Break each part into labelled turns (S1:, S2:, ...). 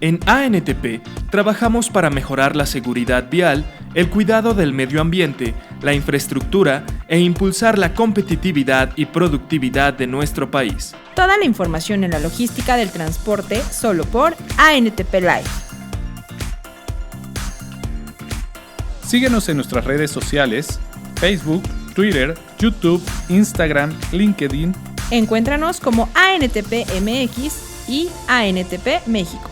S1: En ANTP trabajamos para mejorar la seguridad vial, el cuidado del medio ambiente, la infraestructura e impulsar la competitividad y productividad de nuestro país.
S2: Toda la información en la logística del transporte solo por ANTP Live.
S3: Síguenos en nuestras redes sociales, Facebook, Twitter, YouTube, Instagram, LinkedIn.
S2: Encuéntranos como ANTP MX y ANTP México.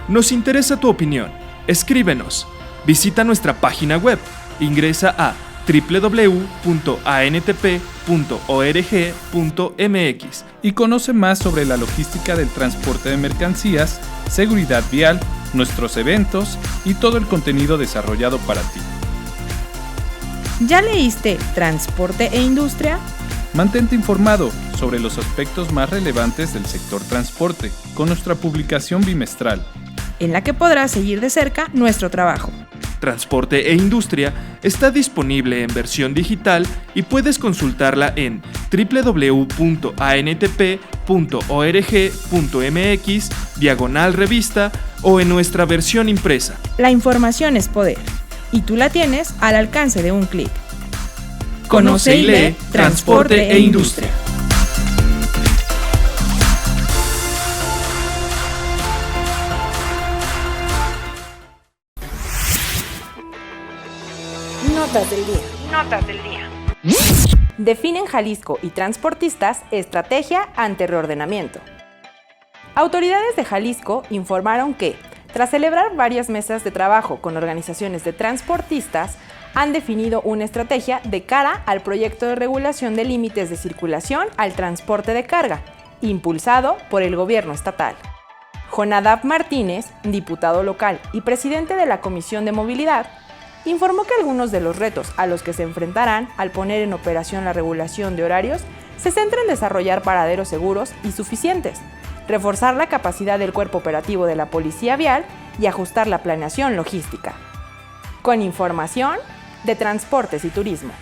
S1: Nos interesa tu opinión. Escríbenos. Visita nuestra página web. Ingresa a www.antp.org.mx
S3: y conoce más sobre la logística del transporte de mercancías, seguridad vial, nuestros eventos y todo el contenido desarrollado para ti.
S2: ¿Ya leíste Transporte e Industria?
S3: Mantente informado sobre los aspectos más relevantes del sector transporte con nuestra publicación bimestral,
S2: en la que podrás seguir de cerca nuestro trabajo.
S1: Transporte e Industria está disponible en versión digital y puedes consultarla en www.antp.org.mx/revista o en nuestra versión impresa.
S2: La información es poder y tú la tienes al alcance de un clic.
S1: Conoce y lee Transporte e Industria.
S2: Notas del día. Definen Jalisco y transportistas estrategia ante reordenamiento. Autoridades de Jalisco informaron que, tras celebrar varias mesas de trabajo con organizaciones de transportistas, han definido una estrategia de cara al proyecto de regulación de límites de circulación al transporte de carga, impulsado por el gobierno estatal. Jonadab Martínez, diputado local y presidente de la Comisión de Movilidad, informó que algunos de los retos a los que se enfrentarán al poner en operación la regulación de horarios se centra en desarrollar paraderos seguros y suficientes, reforzar la capacidad del cuerpo operativo de la Policía Vial y ajustar la planeación logística. Con información de Transportes y Turismo.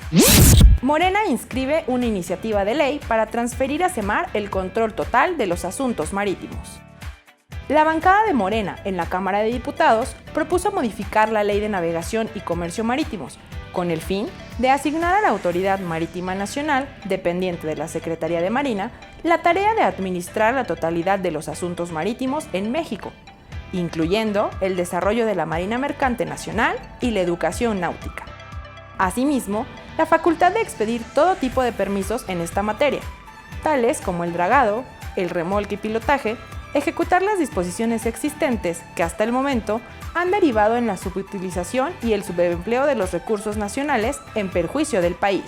S2: Morena inscribe una iniciativa de ley para transferir a SEMAR el control total de los asuntos marítimos. La bancada de Morena en la Cámara de Diputados propuso modificar la Ley de Navegación y Comercio Marítimos, con el fin de asignar a la Autoridad Marítima Nacional, dependiente de la Secretaría de Marina, la tarea de administrar la totalidad de los asuntos marítimos en México, incluyendo el desarrollo de la Marina Mercante Nacional y la educación náutica. Asimismo, la facultad de expedir todo tipo de permisos en esta materia, tales como el dragado, el remolque y pilotaje, ejecutar las disposiciones existentes que hasta el momento han derivado en la subutilización y el subempleo de los recursos nacionales en perjuicio del país.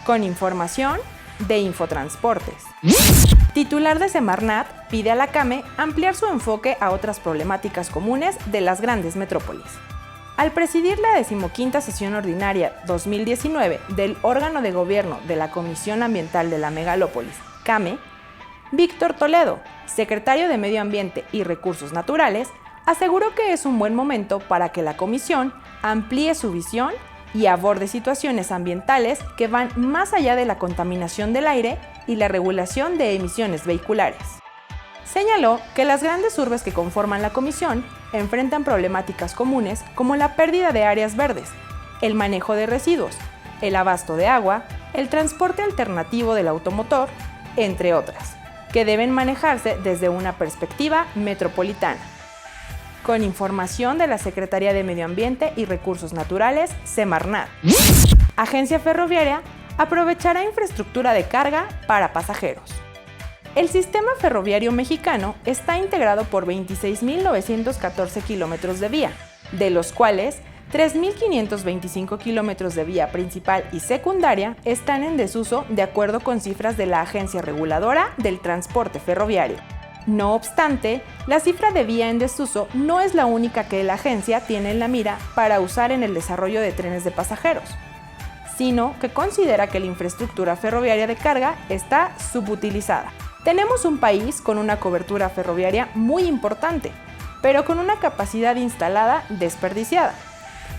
S2: Con información de Infotransportes. Titular de Semarnat pide a la CAME ampliar su enfoque a otras problemáticas comunes de las grandes metrópolis. Al presidir la 15ª sesión ordinaria 2019 del órgano de gobierno de la Comisión Ambiental de la Megalópolis, CAME, Víctor Toledo, secretario de Medio Ambiente y Recursos Naturales, aseguró que es un buen momento para que la comisión amplíe su visión y aborde situaciones ambientales que van más allá de la contaminación del aire y la regulación de emisiones vehiculares. Señaló que las grandes urbes que conforman la comisión enfrentan problemáticas comunes como la pérdida de áreas verdes, el manejo de residuos, el abasto de agua, el transporte alternativo del automotor, entre otras, que deben manejarse desde una perspectiva metropolitana. Con información de la Secretaría de Medio Ambiente y Recursos Naturales, Semarnat. Agencia Ferroviaria aprovechará infraestructura de carga para pasajeros. El sistema ferroviario mexicano está integrado por 26.914 kilómetros de vía, de los cuales 3.525 kilómetros de vía principal y secundaria están en desuso de acuerdo con cifras de la Agencia Reguladora del Transporte Ferroviario. No obstante, la cifra de vía en desuso no es la única que la agencia tiene en la mira para usar en el desarrollo de trenes de pasajeros, sino que considera que la infraestructura ferroviaria de carga está subutilizada. Tenemos un país con una cobertura ferroviaria muy importante, pero con una capacidad instalada desperdiciada.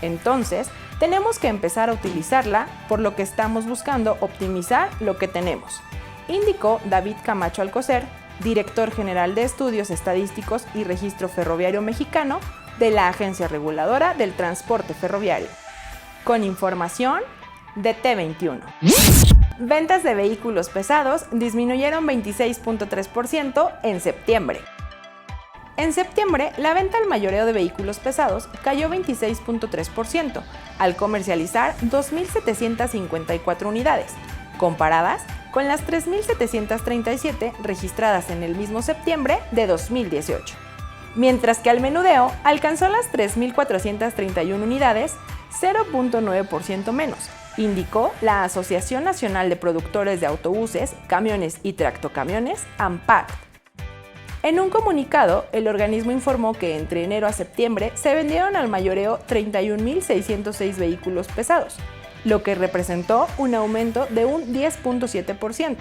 S2: Entonces, tenemos que empezar a utilizarla, por lo que estamos buscando optimizar lo que tenemos, indicó David Camacho Alcocer, director general de Estudios Estadísticos y Registro Ferroviario Mexicano de la Agencia Reguladora del Transporte Ferroviario. Con información de T21. Ventas de vehículos pesados disminuyeron 26.3% en septiembre. En septiembre, la venta al mayoreo de vehículos pesados cayó 26.3%, al comercializar 2.754 unidades, comparadas con las 3.737 registradas en el mismo septiembre de 2018. Mientras que al menudeo alcanzó las 3.431 unidades, 0.9% menos, indicó la Asociación Nacional de Productores de Autobuses, Camiones y Tractocamiones, ANPACT. En un comunicado, el organismo informó que entre enero a septiembre se vendieron al mayoreo 31.606 vehículos pesados, lo que representó un aumento de un 10.7%.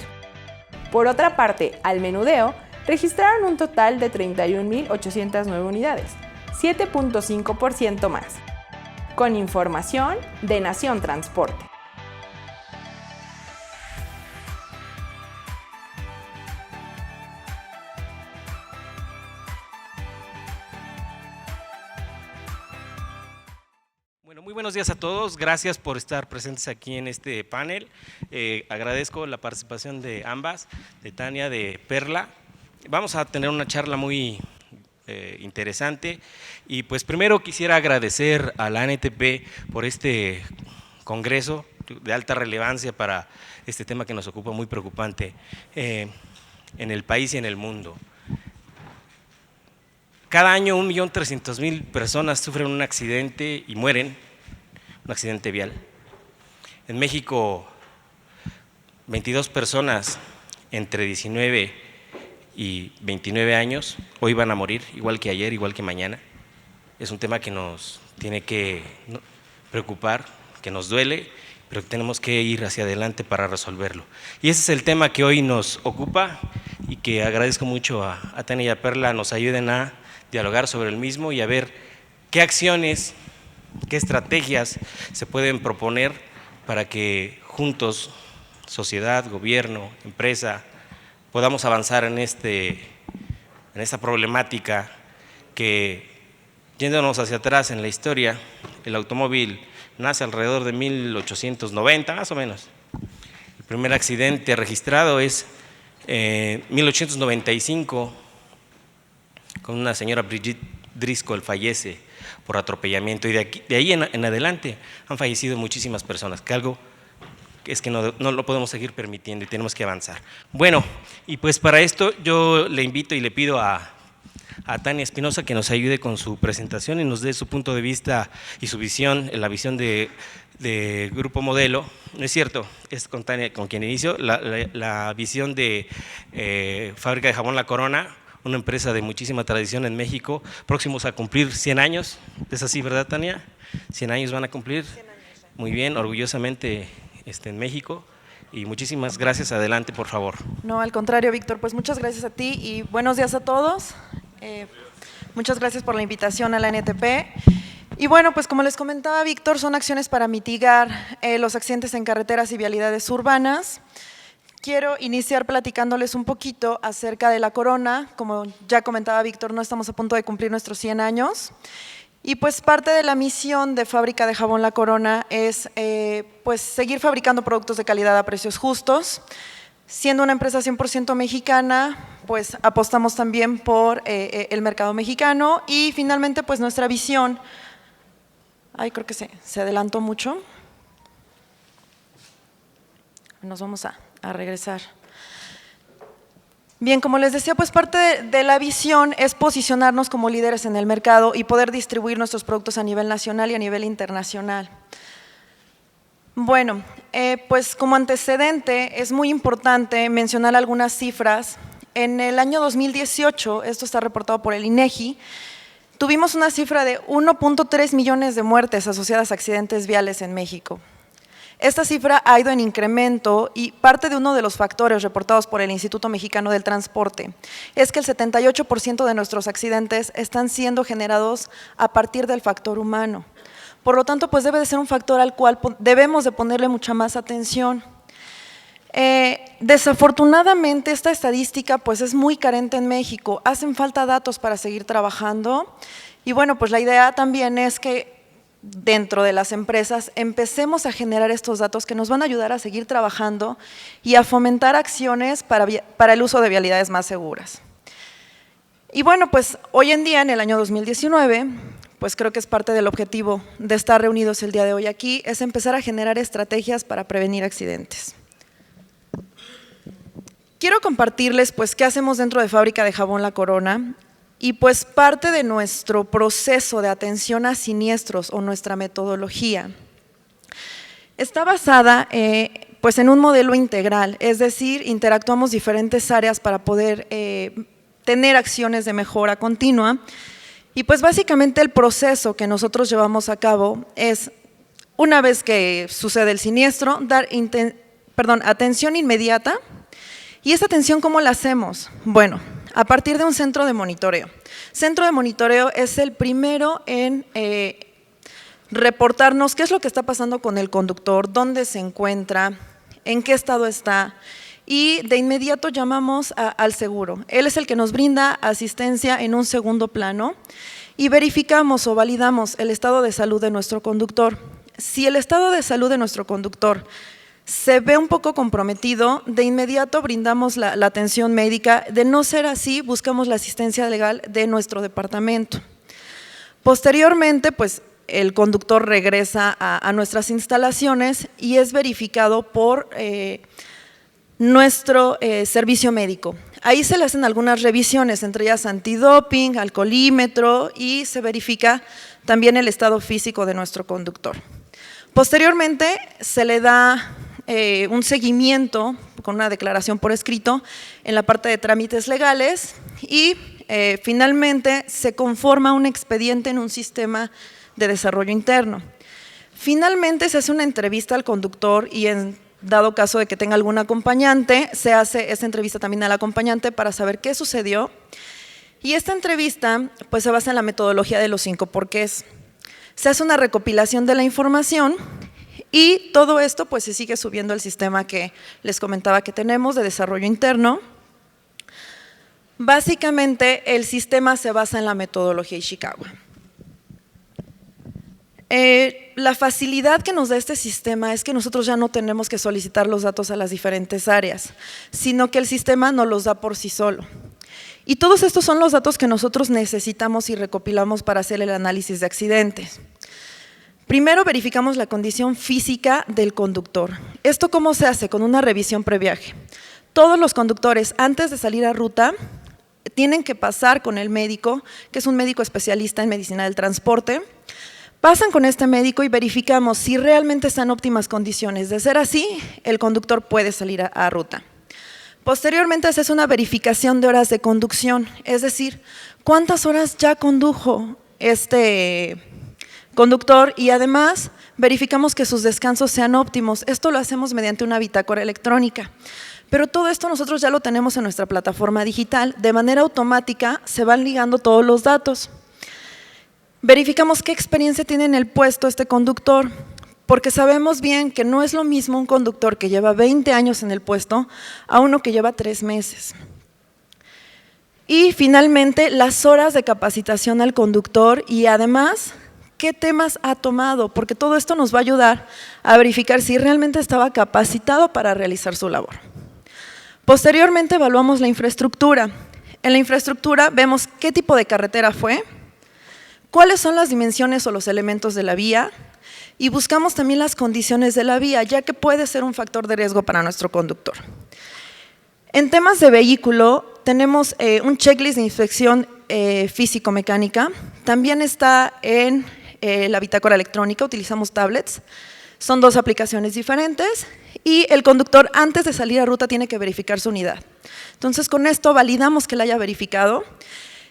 S2: Por otra parte, al menudeo registraron un total de 31.809 unidades, 7.5% más. Con información de Nación Transporte.
S4: Bueno, muy buenos días a todos. Gracias por estar presentes aquí en este panel. Agradezco la participación de ambas, de Tania, de Perla. Vamos a tener una charla muy interesante y pues primero quisiera agradecer a la ANTP por este congreso de alta relevancia para este tema que nos ocupa, muy preocupante en el país y en el mundo. Cada año 1.300.000 personas sufren un accidente y mueren, un accidente vial. En México, 22 personas entre 19 y 29 años hoy van a morir, igual que ayer, igual que mañana. Es un tema que nos tiene que preocupar, que nos duele, pero tenemos que ir hacia adelante para resolverlo. Y ese es el tema que hoy nos ocupa y que agradezco mucho a Tania y a Perla nos ayuden a dialogar sobre el mismo y a ver qué acciones, qué estrategias se pueden proponer para que juntos, sociedad, gobierno, empresa, podamos avanzar en esta problemática que, yéndonos hacia atrás en la historia, el automóvil nace alrededor de 1890, más o menos. El primer accidente registrado es 1895, con una señora Brigitte Driscoll fallece por atropellamiento y de ahí en adelante han fallecido muchísimas personas, que algo es que no lo podemos seguir permitiendo y tenemos que avanzar. Bueno, y pues para esto yo le invito y le pido a Tania Espinosa que nos ayude con su presentación y nos dé su punto de vista y su visión, la visión de Grupo Modelo. No es cierto, es con Tania con quien inicio, la visión de Fábrica de Jabón La Corona, una empresa de muchísima tradición en México, próximos a cumplir 100 años. ¿Es así, verdad, Tania? 100 años van a cumplir. 100 años. Muy bien, orgullosamente en México. Y muchísimas gracias. Adelante, por favor.
S5: No, al contrario, Víctor, pues muchas gracias a ti y buenos días a todos. Muchas gracias por la invitación a la ANTP. Y bueno, pues como les comentaba Víctor, son acciones para mitigar los accidentes en carreteras y vialidades urbanas. Quiero iniciar platicándoles un poquito acerca de La Corona. Como ya comentaba Víctor, no estamos a punto de cumplir nuestros 100 años. Y pues parte de la misión de Fábrica de Jabón La Corona es pues seguir fabricando productos de calidad a precios justos. Siendo una empresa 100% mexicana, pues apostamos también por el mercado mexicano y finalmente pues nuestra visión, creo que se adelantó mucho. Nos vamos a regresar. Bien, como les decía, pues parte de la visión es posicionarnos como líderes en el mercado y poder distribuir nuestros productos a nivel nacional y a nivel internacional. Bueno, pues como antecedente es muy importante mencionar algunas cifras. En el año 2018, esto está reportado por el INEGI, tuvimos una cifra de 1.3 millones de muertes asociadas a accidentes viales en México. Esta cifra ha ido en incremento y parte de uno de los factores reportados por el Instituto Mexicano del Transporte es que el 78% de nuestros accidentes están siendo generados a partir del factor humano. Por lo tanto, pues debe de ser un factor al cual debemos de ponerle mucha más atención. Desafortunadamente esta estadística pues es muy carente en México, hacen falta datos para seguir trabajando y bueno, pues la idea también es que dentro de las empresas empecemos a generar estos datos que nos van a ayudar a seguir trabajando y a fomentar acciones para el uso de vialidades más seguras. Y bueno, pues hoy en día, en el año 2019, pues creo que es parte del objetivo de estar reunidos el día de hoy aquí, es empezar a generar estrategias para prevenir accidentes. Quiero compartirles pues qué hacemos dentro de Fábrica de Jabón La Corona y pues parte de nuestro proceso de atención a siniestros o nuestra metodología está basada pues en un modelo integral, es decir, interactuamos diferentes áreas para poder tener acciones de mejora continua y pues básicamente el proceso que nosotros llevamos a cabo es, una vez que sucede el siniestro, dar atención inmediata. ¿Y esta atención cómo la hacemos? Bueno, a partir de un centro de monitoreo. Centro de monitoreo es el primero en reportarnos qué es lo que está pasando con el conductor, dónde se encuentra, en qué estado está y de inmediato llamamos al seguro. Él es el que nos brinda asistencia en un segundo plano y verificamos o validamos el estado de salud de nuestro conductor. Si el estado de salud de nuestro conductor se ve un poco comprometido, de inmediato brindamos la atención médica. De no ser así, buscamos la asistencia legal de nuestro departamento. Posteriormente, pues el conductor regresa a nuestras instalaciones y es verificado por nuestro servicio médico. Ahí se le hacen algunas revisiones, entre ellas antidoping, alcoholímetro y se verifica también el estado físico de nuestro conductor. Posteriormente, se le da un seguimiento con una declaración por escrito en la parte de trámites legales y finalmente se conforma un expediente en un sistema de desarrollo interno. Finalmente se hace una entrevista al conductor y en dado caso de que tenga algún acompañante, se hace esta entrevista también al acompañante para saber qué sucedió y esta entrevista pues se basa en la metodología de los 5 porqués. Se hace una recopilación de la información y todo esto pues se sigue subiendo al sistema que les comentaba que tenemos de desarrollo interno. Básicamente el sistema se basa en la metodología Ishikawa. La facilidad que nos da este sistema es que nosotros ya no tenemos que solicitar los datos a las diferentes áreas, sino que el sistema nos los da por sí solo. Y todos estos son los datos que nosotros necesitamos y recopilamos para hacer el análisis de accidentes. Primero verificamos la condición física del conductor. ¿Esto cómo se hace? Con una revisión previaje. Todos los conductores antes de salir a ruta tienen que pasar con el médico, que es un médico especialista en medicina del transporte. Pasan con este médico y verificamos si realmente están en óptimas condiciones. De ser así, el conductor puede salir a ruta. Posteriormente se hace una verificación de horas de conducción, es decir, cuántas horas ya condujo este conductor y además verificamos que sus descansos sean óptimos. Esto lo hacemos mediante una bitácora electrónica. Pero todo esto nosotros ya lo tenemos en nuestra plataforma digital. De manera automática se van ligando todos los datos. Verificamos qué experiencia tiene en el puesto este conductor, porque sabemos bien que no es lo mismo un conductor que lleva 20 años en el puesto a uno que lleva 3 meses. Y finalmente, las horas de capacitación al conductor y además, qué temas ha tomado, porque todo esto nos va a ayudar a verificar si realmente estaba capacitado para realizar su labor. Posteriormente, evaluamos la infraestructura. En la infraestructura vemos qué tipo de carretera fue, cuáles son las dimensiones o los elementos de la vía y buscamos también las condiciones de la vía, ya que puede ser un factor de riesgo para nuestro conductor. En temas de vehículo, tenemos un checklist de inspección físico-mecánica, también está en la bitácora electrónica, utilizamos tablets, son 2 aplicaciones diferentes y el conductor antes de salir a ruta tiene que verificar su unidad. Entonces con esto validamos que la haya verificado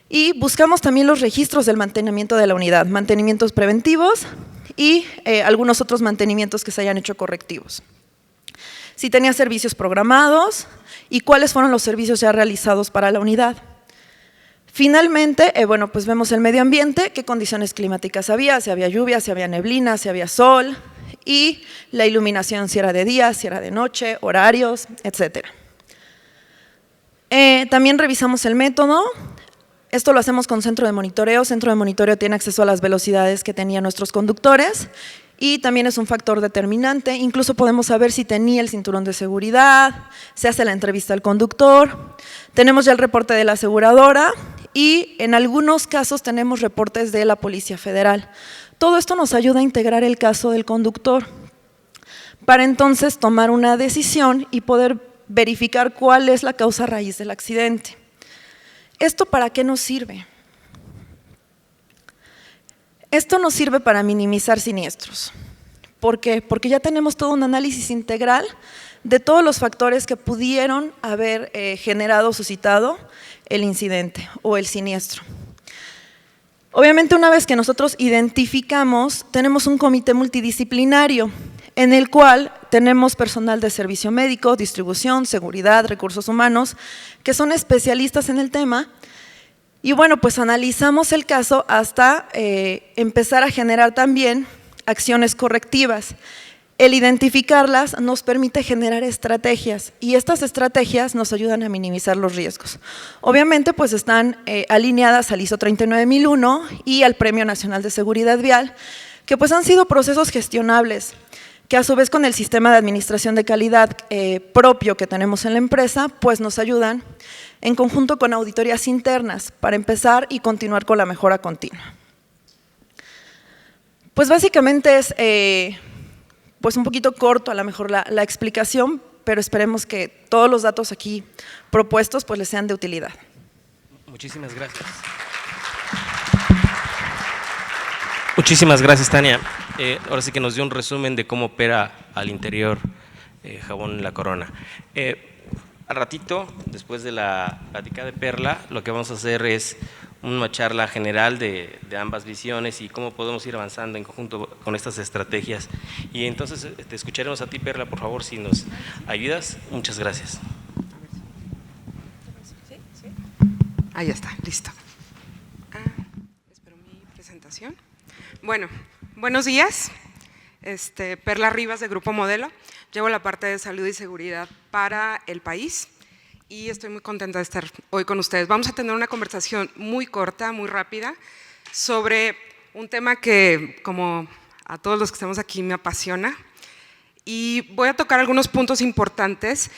S5: y buscamos también los registros del mantenimiento de la unidad, mantenimientos preventivos y algunos otros mantenimientos que se hayan hecho correctivos. Si tenía servicios programados y cuáles fueron los servicios ya realizados para la unidad. Finalmente, bueno, pues vemos el medio ambiente, qué condiciones climáticas había, si había lluvia, si había neblina, si había sol y la iluminación si era de día, si era de noche, horarios, etc. También revisamos el método. Esto lo hacemos con centro de monitoreo. Centro de monitoreo tiene acceso a las velocidades que tenían nuestros conductores y también es un factor determinante. Incluso podemos saber si tenía el cinturón de seguridad, se hace la entrevista al conductor, tenemos ya el reporte de la aseguradora y en algunos casos tenemos reportes de la Policía Federal. Todo esto nos ayuda a integrar el caso del conductor para entonces tomar una decisión y poder verificar cuál es la causa raíz del accidente. ¿Esto para qué nos sirve? Esto nos sirve para minimizar siniestros. ¿Por qué? Porque ya tenemos todo un análisis integral de todos los factores que pudieron haber generado o suscitado el incidente o el siniestro. Obviamente, una vez que nosotros identificamos, tenemos un comité multidisciplinario en el cual tenemos personal de servicio médico, distribución, seguridad, recursos humanos, que son especialistas en el tema. Y bueno, pues analizamos el caso hasta empezar a generar también acciones correctivas. El identificarlas nos permite generar estrategias y estas estrategias nos ayudan a minimizar los riesgos. Obviamente, pues están alineadas al ISO 39001 y al Premio Nacional de Seguridad Vial, que pues han sido procesos gestionables, que a su vez con el sistema de administración de calidad propio que tenemos en la empresa, pues nos ayudan en conjunto con auditorías internas para empezar y continuar con la mejora continua. Pues básicamente es pues un poquito corto a lo mejor la explicación, pero esperemos que todos los datos aquí propuestos pues les sean de utilidad.
S4: Muchísimas gracias. Muchísimas gracias, Tania. Ahora sí que nos dio un resumen de cómo opera al interior Jabón La Corona. Al ratito, después de la plática de Perla, lo que vamos a hacer es una charla general de ambas visiones y cómo podemos ir avanzando en conjunto con estas estrategias. Y entonces te escucharemos a ti, Perla, por favor, si nos ayudas. Muchas gracias.
S6: Ahí está, listo. Espero mi presentación. Bueno, buenos días. Perla Rivas, de Grupo Modelo. Llevo la parte de salud y seguridad para el país y estoy muy contenta de estar hoy con ustedes. Vamos a tener una conversación muy corta, muy rápida, sobre un tema que, como a todos los que estamos aquí, me apasiona. Y voy a tocar algunos puntos importantes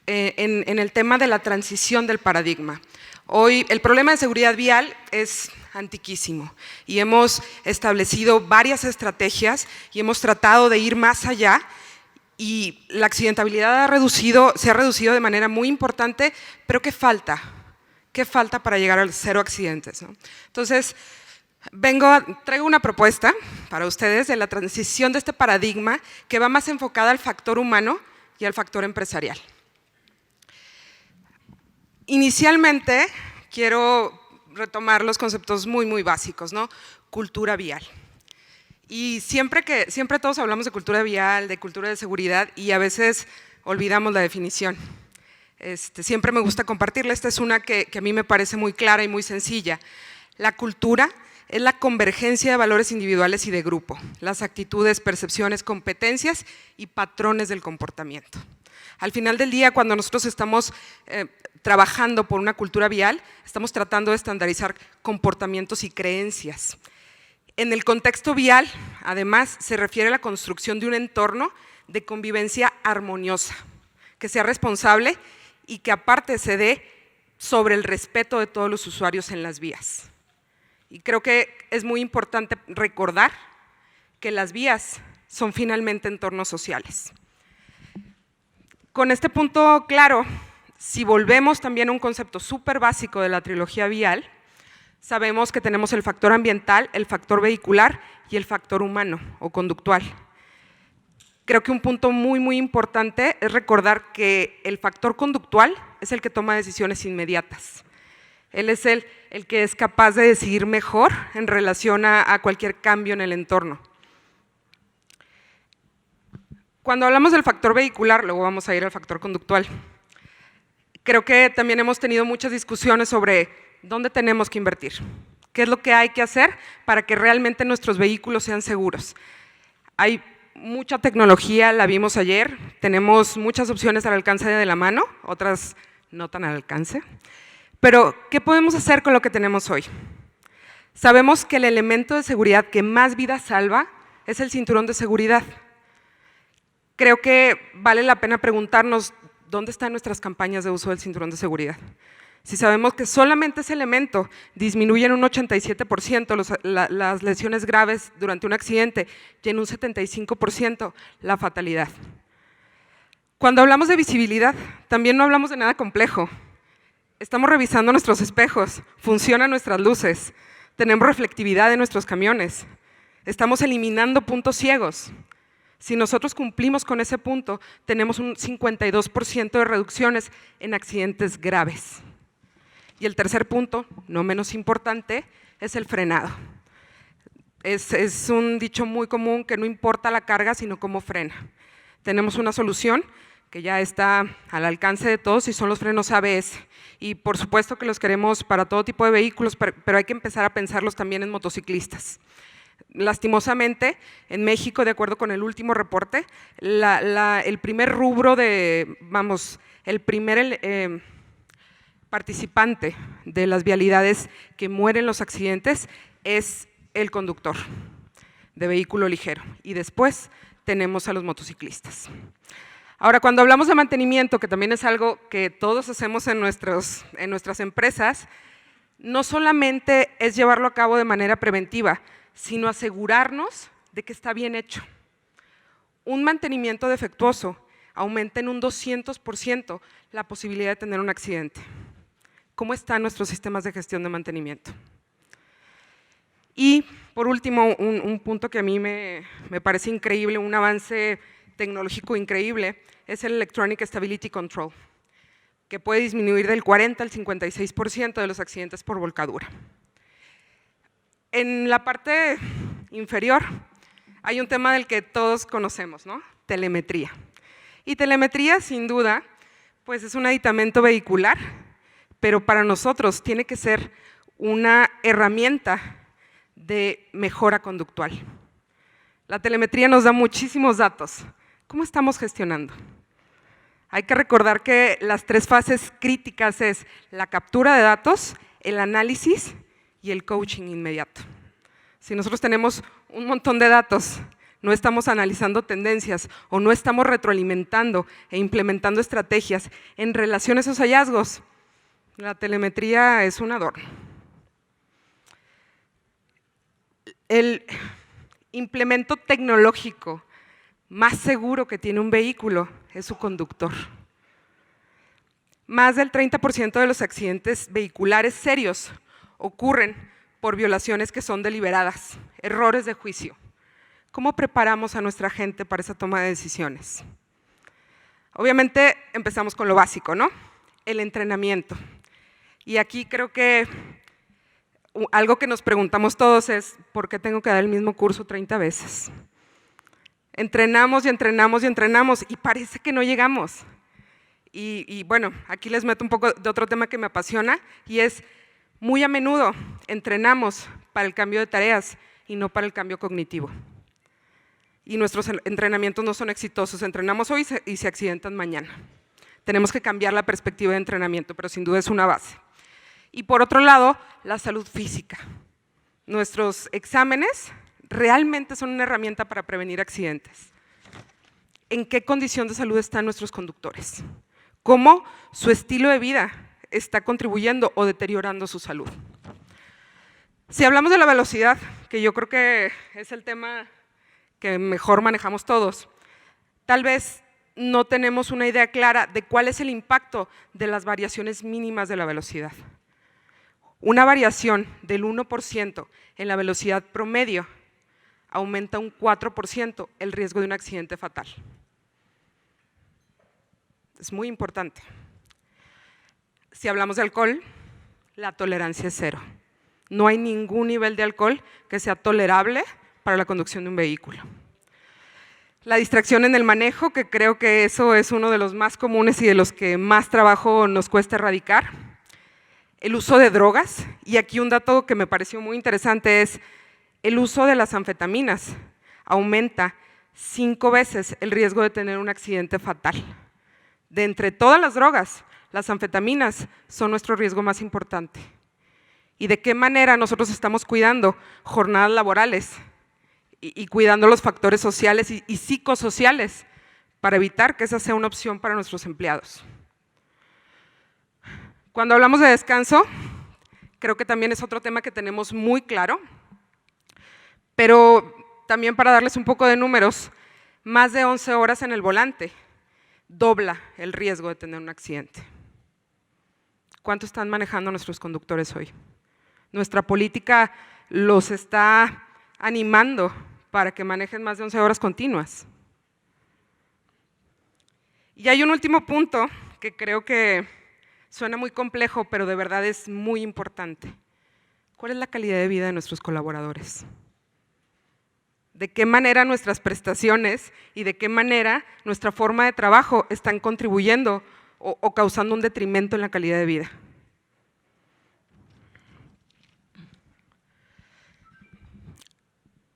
S6: en el tema de la transición del paradigma. Hoy el problema de seguridad vial es antiquísimo y hemos establecido varias estrategias y hemos tratado de ir más allá y la accidentabilidad se ha reducido de manera muy importante, pero ¿qué falta? ¿Qué falta para llegar al 0 accidentes, ¿no? Entonces, traigo una propuesta para ustedes de la transición de este paradigma que va más enfocada al factor humano y al factor empresarial. Inicialmente, quiero retomar los conceptos muy básicos, ¿no? Cultura vial. Y siempre todos hablamos de cultura vial, de cultura de seguridad y a veces olvidamos la definición. Siempre me gusta compartirla, esta es una que a mí me parece muy clara y muy sencilla. La cultura es la convergencia de valores individuales y de grupo, las actitudes, percepciones, competencias y patrones del comportamiento. Al final del día, cuando nosotros estamos trabajando por una cultura vial, estamos tratando de estandarizar comportamientos y creencias. En el contexto vial, además, se refiere a la construcción de un entorno de convivencia armoniosa, que sea responsable y que aparte se dé sobre el respeto de todos los usuarios en las vías. Y creo que es muy importante recordar que las vías son finalmente entornos sociales. Con este punto claro, si volvemos también a un concepto súper básico de la trilogía vial, sabemos que tenemos el factor ambiental, el factor vehicular y el factor humano o conductual. Creo que un punto muy importante es recordar que el factor conductual es el que toma decisiones inmediatas. Él es el que es capaz de decidir mejor en relación a cualquier cambio en el entorno. Cuando hablamos del factor vehicular, luego vamos a ir al factor conductual. Creo que también hemos tenido muchas discusiones sobre dónde tenemos que invertir, qué es lo que hay que hacer para que realmente nuestros vehículos sean seguros. Hay mucha tecnología, la vimos ayer, tenemos muchas opciones al alcance de la mano, otras no tan al alcance, pero ¿qué podemos hacer con lo que tenemos hoy? Sabemos que el elemento de seguridad que más vidas salva es el cinturón de seguridad. Creo que vale la pena preguntarnos dónde están nuestras campañas de uso del cinturón de seguridad. Si sabemos que solamente ese elemento disminuye en un 87% las lesiones graves durante un accidente y en un 75% la fatalidad. Cuando hablamos de visibilidad, también no hablamos de nada complejo. Estamos revisando nuestros espejos, funcionan nuestras luces, tenemos reflectividad en nuestros camiones, estamos eliminando puntos ciegos. Si nosotros cumplimos con ese punto, tenemos un 52% de reducciones en accidentes graves. Y el tercer punto, no menos importante, es el frenado. Es un dicho muy común que no importa la carga, sino cómo frena. Tenemos una solución que ya está al alcance de todos y son los frenos ABS. Y por supuesto que los queremos para todo tipo de vehículos, pero hay que empezar a pensarlos también en motociclistas. Lastimosamente, en México, de acuerdo con el último reporte, el primer rubro el primer participante de las vialidades que mueren en los accidentes es el conductor de vehículo ligero y después tenemos a los motociclistas. Ahora, cuando hablamos de mantenimiento, que también es algo que todos hacemos en nuestras empresas, no solamente es llevarlo a cabo de manera preventiva, sino asegurarnos de que está bien hecho. Un mantenimiento defectuoso aumenta en un 200% la posibilidad de tener un accidente. ¿Cómo están nuestros sistemas de gestión de mantenimiento? Y por último, un punto que a mí me parece increíble, un avance tecnológico increíble, es el Electronic Stability Control, que puede disminuir del 40 al 56% de los accidentes por volcadura. En la parte inferior hay un tema del que todos conocemos, ¿no? Telemetría. Y telemetría, sin duda, pues es un aditamento vehicular, pero para nosotros tiene que ser una herramienta de mejora conductual. La telemetría nos da muchísimos datos. ¿Cómo estamos gestionando? Hay que recordar que las tres fases críticas es la captura de datos, el análisis y el coaching inmediato. Si nosotros tenemos un montón de datos, no estamos analizando tendencias o no estamos retroalimentando e implementando estrategias en relación a esos hallazgos, la telemetría es un adorno. El implemento tecnológico más seguro que tiene un vehículo es su conductor. Más del 30% de los accidentes vehiculares serios ocurren por violaciones que son deliberadas, errores de juicio. ¿Cómo preparamos a nuestra gente para esa toma de decisiones? Obviamente empezamos con lo básico, ¿no? El entrenamiento. Y aquí creo que algo que nos preguntamos todos es ¿por qué tengo que dar el mismo curso 30 veces? Entrenamos y entrenamos y entrenamos y parece que no llegamos. Y bueno, aquí les meto un poco de otro tema que me apasiona y es muy a menudo entrenamos para el cambio de tareas y no para el cambio cognitivo. Y nuestros entrenamientos no son exitosos, entrenamos hoy y se accidentan mañana. Tenemos que cambiar la perspectiva de entrenamiento, pero sin duda es una base. Y por otro lado, la salud física. Nuestros exámenes realmente son una herramienta para prevenir accidentes. ¿En qué condición de salud están nuestros conductores? ¿Cómo su estilo de vida está contribuyendo o deteriorando su salud? Si hablamos de la velocidad, que yo creo que es el tema que mejor manejamos todos, tal vez no tenemos una idea clara de cuál es el impacto de las variaciones mínimas de la velocidad. Una variación del 1% en la velocidad promedio aumenta un 4% el riesgo de un accidente fatal. Es muy importante. Si hablamos de alcohol, la tolerancia es 0. No hay ningún nivel de alcohol que sea tolerable para la conducción de un vehículo. La distracción en el manejo, que creo que eso es uno de los más comunes y de los que más trabajo nos cuesta erradicar. El uso de drogas, y aquí un dato que me pareció muy interesante es el uso de las anfetaminas aumenta 5 veces el riesgo de tener un accidente fatal. De entre todas las drogas, las anfetaminas son nuestro riesgo más importante. ¿Y de qué manera nosotros estamos cuidando jornadas laborales y cuidando los factores sociales y psicosociales para evitar que esa sea una opción para nuestros empleados? Cuando hablamos de descanso, creo que también es otro tema que tenemos muy claro, pero también para darles un poco de números, más de 11 horas en el volante dobla el riesgo de tener un accidente. ¿Cuánto están manejando nuestros conductores hoy? Nuestra política los está animando para que manejen más de 11 horas continuas. Y hay un último punto que creo que suena muy complejo, pero de verdad es muy importante. ¿Cuál es la calidad de vida de nuestros colaboradores? ¿De qué manera nuestras prestaciones y de qué manera nuestra forma de trabajo están contribuyendo o causando un detrimento en la calidad de vida?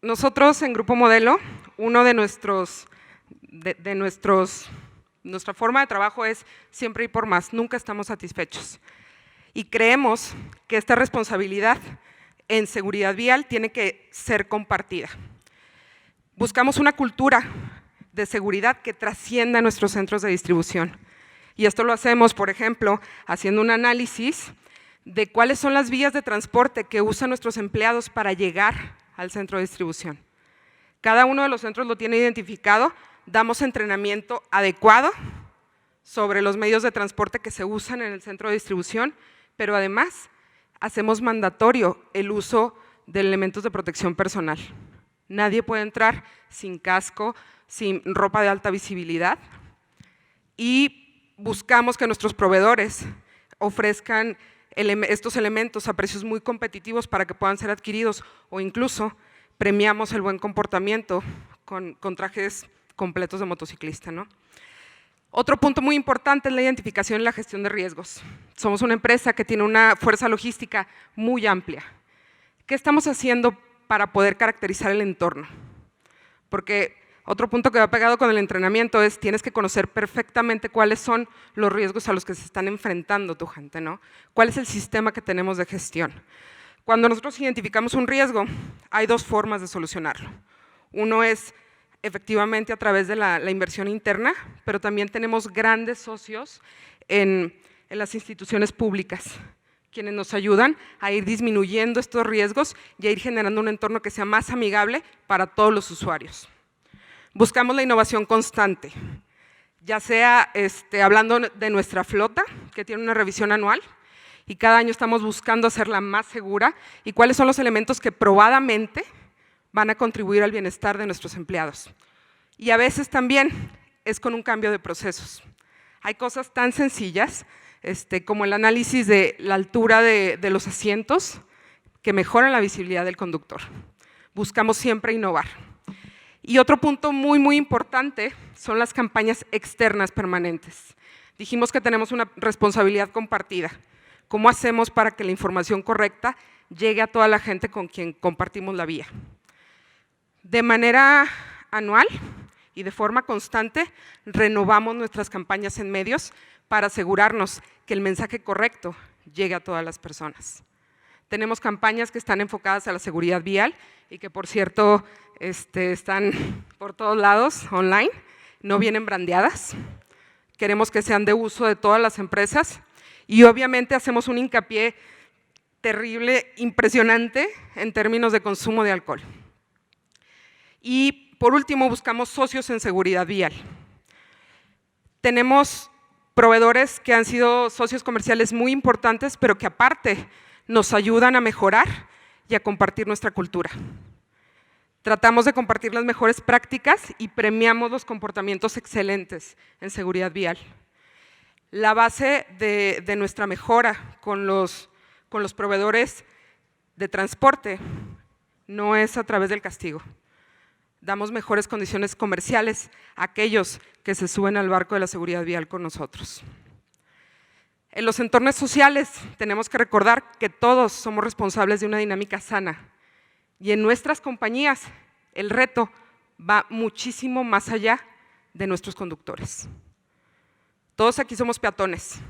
S6: Nosotros en Grupo Modelo, uno de nuestra forma de trabajo es siempre ir por más, nunca estamos satisfechos. Y creemos que esta responsabilidad en seguridad vial tiene que ser compartida. Buscamos una cultura de seguridad que trascienda nuestros centros de distribución. Y esto lo hacemos, por ejemplo, haciendo un análisis de cuáles son las vías de transporte que usan nuestros empleados para llegar al centro de distribución. Cada uno de los centros lo tiene identificado, damos entrenamiento adecuado sobre los medios de transporte que se usan en el centro de distribución, pero además hacemos mandatorio el uso de elementos de protección personal. Nadie puede entrar sin casco, sin ropa de alta visibilidad, y buscamos que nuestros proveedores ofrezcan estos elementos a precios muy competitivos para que puedan ser adquiridos, o incluso premiamos el buen comportamiento con trajes completos de motociclista, ¿no? Otro punto muy importante es la identificación y la gestión de riesgos. Somos una empresa que tiene una fuerza logística muy amplia. ¿Qué estamos haciendo para poder caracterizar el entorno? Porque otro punto que va pegado con el entrenamiento es tienes que conocer perfectamente cuáles son los riesgos a los que se están enfrentando tu gente, ¿no? ¿Cuál es el sistema que tenemos de gestión? Cuando nosotros identificamos un riesgo, hay 2 formas de solucionarlo. Uno es efectivamente a través de la inversión interna, pero también tenemos grandes socios en las instituciones públicas, quienes nos ayudan a ir disminuyendo estos riesgos y a ir generando un entorno que sea más amigable para todos los usuarios. Buscamos la innovación constante, ya sea hablando de nuestra flota, que tiene una revisión anual, y cada año estamos buscando hacerla más segura, y cuáles son los elementos que probadamente van a contribuir al bienestar de nuestros empleados. Y a veces también es con un cambio de procesos. Hay cosas tan sencillas como el análisis de la altura de los asientos que mejoran la visibilidad del conductor. Buscamos siempre innovar. Y otro punto muy, muy importante son las campañas externas permanentes. Dijimos que tenemos una responsabilidad compartida. ¿Cómo hacemos para que la información correcta llegue a toda la gente con quien compartimos la vía? De manera anual y de forma constante, renovamos nuestras campañas en medios para asegurarnos que el mensaje correcto llegue a todas las personas. Tenemos campañas que están enfocadas a la seguridad vial y que, por cierto, están por todos lados online, no vienen brandeadas. Queremos que sean de uso de todas las empresas y obviamente hacemos un hincapié terrible, impresionante en términos de consumo de alcohol. Y por último, buscamos socios en seguridad vial. Tenemos proveedores que han sido socios comerciales muy importantes, pero que aparte nos ayudan a mejorar y a compartir nuestra cultura. Tratamos de compartir las mejores prácticas y premiamos los comportamientos excelentes en seguridad vial. La base de nuestra mejora con los proveedores de transporte no es a través del castigo. Damos mejores condiciones comerciales a aquellos que se suben al barco de la seguridad vial con nosotros. En los entornos sociales tenemos que recordar que todos somos responsables de una dinámica sana y en nuestras compañías el reto va muchísimo más allá de nuestros conductores. Todos aquí somos peatones,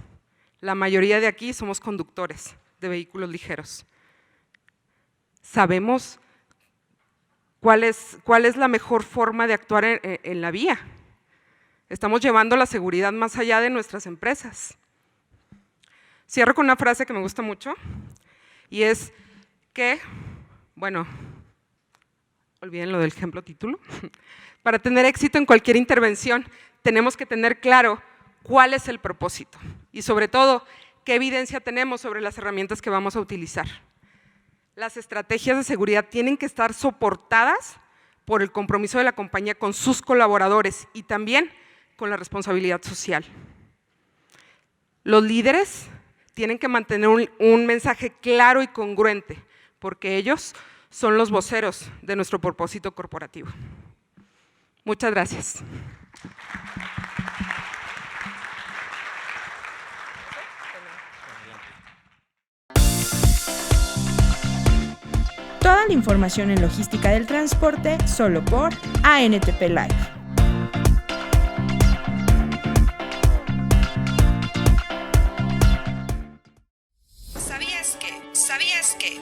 S6: la mayoría de aquí somos conductores de vehículos ligeros. Sabemos cuál es la mejor forma de actuar en la vía. Estamos llevando la seguridad más allá de nuestras empresas. Cierro con una frase que me gusta mucho y es que, bueno, olviden lo del ejemplo título, para tener éxito en cualquier intervención tenemos que tener claro cuál es el propósito y sobre todo qué evidencia tenemos sobre las herramientas que vamos a utilizar. Las estrategias de seguridad tienen que estar soportadas por el compromiso de la compañía con sus colaboradores y también con la responsabilidad social. Los líderes tienen que mantener un mensaje claro y congruente, porque ellos son los voceros de nuestro propósito corporativo. Muchas gracias.
S2: Toda la información en logística del transporte solo por ANTP Live.
S7: ¿Sabías que?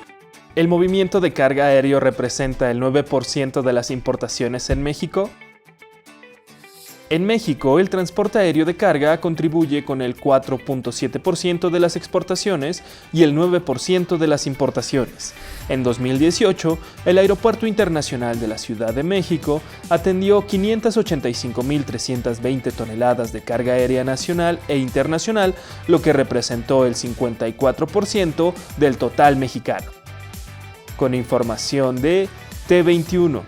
S1: ¿El movimiento de carga aéreo representa el 9% de las importaciones en México? En México, el transporte aéreo de carga contribuye con el 4.7% de las exportaciones y el 9% de las importaciones. En 2018, el Aeropuerto Internacional de la Ciudad de México atendió 585.320 toneladas de carga aérea nacional e internacional, lo que representó el 54% del total mexicano. Con información de T21.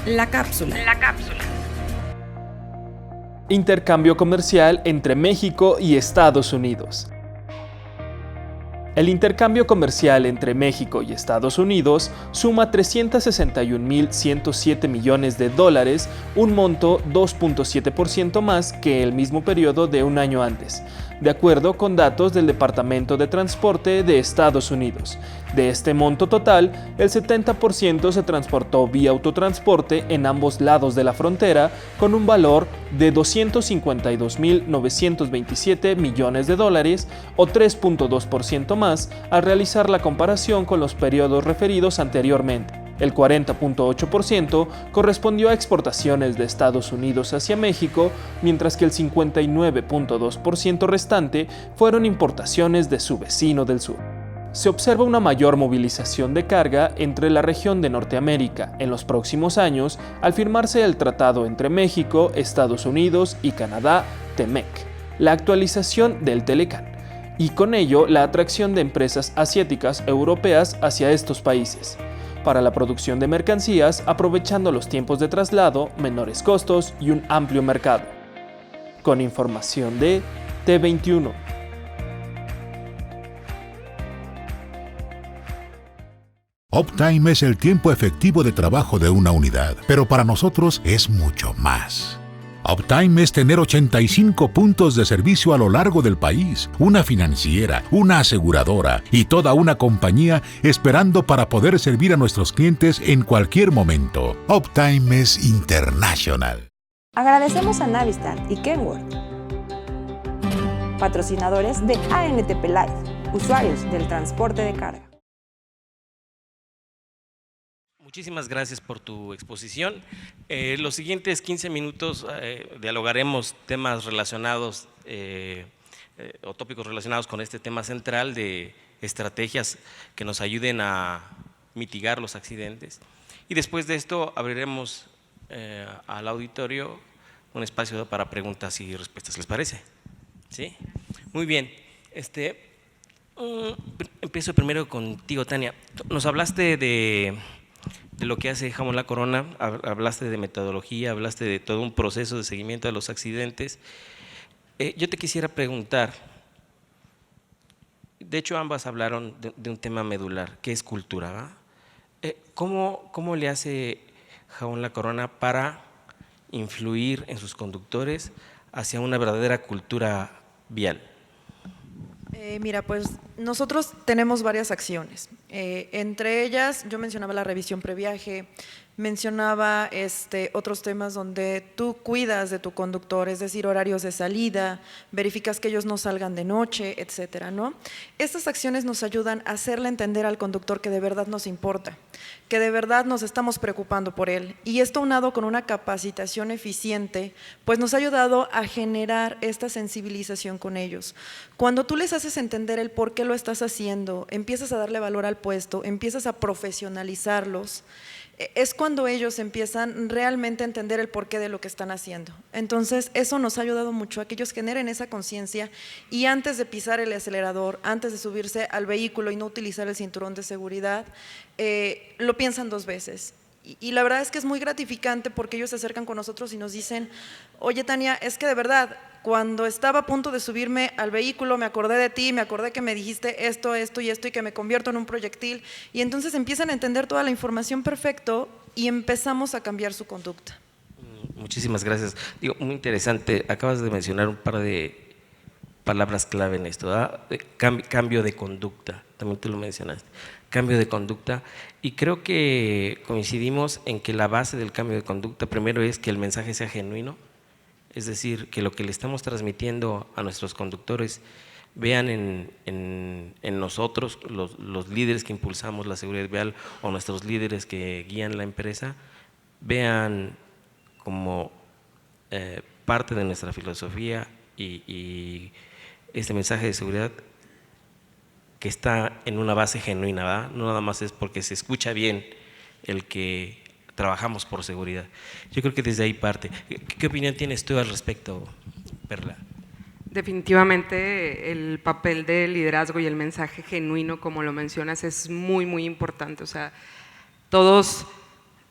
S2: La cápsula.
S1: Intercambio comercial entre México y Estados Unidos. El intercambio comercial entre México y Estados Unidos suma 361.107 millones de dólares, un monto 2.7% más que el mismo periodo de un año antes, de acuerdo con datos del Departamento de Transporte de Estados Unidos. De este monto total, el 70% se transportó vía autotransporte en ambos lados de la frontera, con un valor de 252.927 millones de dólares, o 3.2% más, al realizar la comparación con los periodos referidos anteriormente. El 40.8% correspondió a exportaciones de Estados Unidos hacia México, mientras que el 59.2% restante fueron importaciones de su vecino del sur. Se observa una mayor movilización de carga entre la región de Norteamérica en los próximos años al firmarse el tratado entre México, Estados Unidos y Canadá, TEMEC, la actualización del Telecan, y con ello la atracción de empresas asiáticas europeas hacia estos países, para la producción de mercancías aprovechando los tiempos de traslado, menores costos y un amplio mercado. Con información de T21.
S8: Uptime es el tiempo efectivo de trabajo de una unidad, pero para nosotros es mucho más. Uptime es tener 85 puntos de servicio a lo largo del país, una financiera, una aseguradora y toda una compañía esperando para poder servir a nuestros clientes en cualquier momento. Uptime es internacional.
S2: Agradecemos a Navistar y Kenworth, patrocinadores de ANTP Live, usuarios del transporte de carga.
S4: Muchísimas gracias por tu exposición. Los siguientes 15 minutos dialogaremos temas relacionados o tópicos relacionados con este tema central de estrategias que nos ayuden a mitigar los accidentes. Y después de esto abriremos al auditorio un espacio para preguntas y respuestas. ¿Les parece? ¿Sí? Muy bien. Empiezo primero contigo, Tania. Nos hablaste de lo que hace Jamón La Corona, hablaste de metodología, hablaste de todo un proceso de seguimiento de los accidentes. Yo te quisiera preguntar, de hecho ambas hablaron de un tema medular, que es cultura, ¿va? ¿Cómo le hace Jamón La Corona para influir en sus conductores hacia una verdadera cultura vial?
S5: Mira, pues nosotros tenemos varias acciones. Entre ellas, yo mencionaba la revisión previaje, mencionaba otros temas donde tú cuidas de tu conductor, es decir, horarios de salida, verificas que ellos no salgan de noche, etcétera, ¿no? Estas acciones nos ayudan a hacerle entender al conductor que de verdad nos importa, que de verdad nos estamos preocupando por él. Y esto unado con una capacitación eficiente, pues nos ha ayudado a generar esta sensibilización con ellos. Cuando tú les haces entender el por qué lo estás haciendo, empiezas a darle valor al puesto, empiezas a profesionalizarlos, es cuando ellos empiezan realmente a entender el porqué de lo que están haciendo. Entonces, eso nos ha ayudado mucho a que ellos generen esa conciencia y antes de pisar el acelerador, antes de subirse al vehículo y no utilizar el cinturón de seguridad, lo piensan 2 veces. Y la verdad es que es muy gratificante porque ellos se acercan con nosotros y nos dicen: oye, Tania, es que de verdad, cuando estaba a punto de subirme al vehículo me acordé de ti, me acordé que me dijiste esto, esto y esto y que me convierto en un proyectil. Y entonces empiezan a entender toda la información perfecto y empezamos a cambiar su conducta.
S4: Muchísimas gracias. Digo, muy interesante, acabas de mencionar un par de palabras clave en esto, ¿verdad? Cambio de conducta, también tú lo mencionaste. Cambio de conducta, y creo que coincidimos en que la base del cambio de conducta primero es que el mensaje sea genuino, es decir, que lo que le estamos transmitiendo a nuestros conductores vean en nosotros, los líderes que impulsamos la seguridad vial o nuestros líderes que guían la empresa, vean como parte de nuestra filosofía y este mensaje de seguridad que está en una base genuina, ¿verdad? No nada más es porque se escucha bien el que trabajamos por seguridad. Yo creo que desde ahí parte. ¿Qué opinión tienes tú al respecto, Perla?
S6: Definitivamente el papel del liderazgo y el mensaje genuino, como lo mencionas, es muy, muy importante. O sea, todos,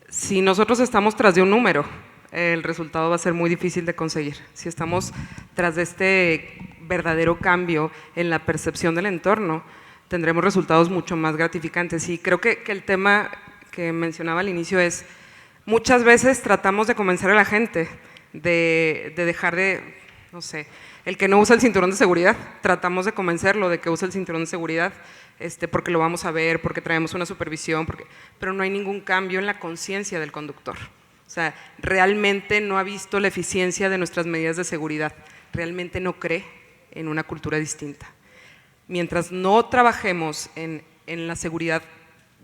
S6: si nosotros estamos tras de un número, el resultado va a ser muy difícil de conseguir. Si estamos tras de este verdadero cambio en la percepción del entorno, tendremos resultados mucho más gratificantes. Y creo que el tema que mencionaba al inicio es, muchas veces tratamos de convencer a la gente de dejar de, no sé, el que no usa el cinturón de seguridad, tratamos de convencerlo de que use el cinturón de seguridad, porque lo vamos a ver, porque traemos una supervisión, pero no hay ningún cambio en la conciencia del conductor. O sea, realmente no ha visto la eficiencia de nuestras medidas de seguridad, realmente no cree en una cultura distinta. Mientras no trabajemos en la seguridad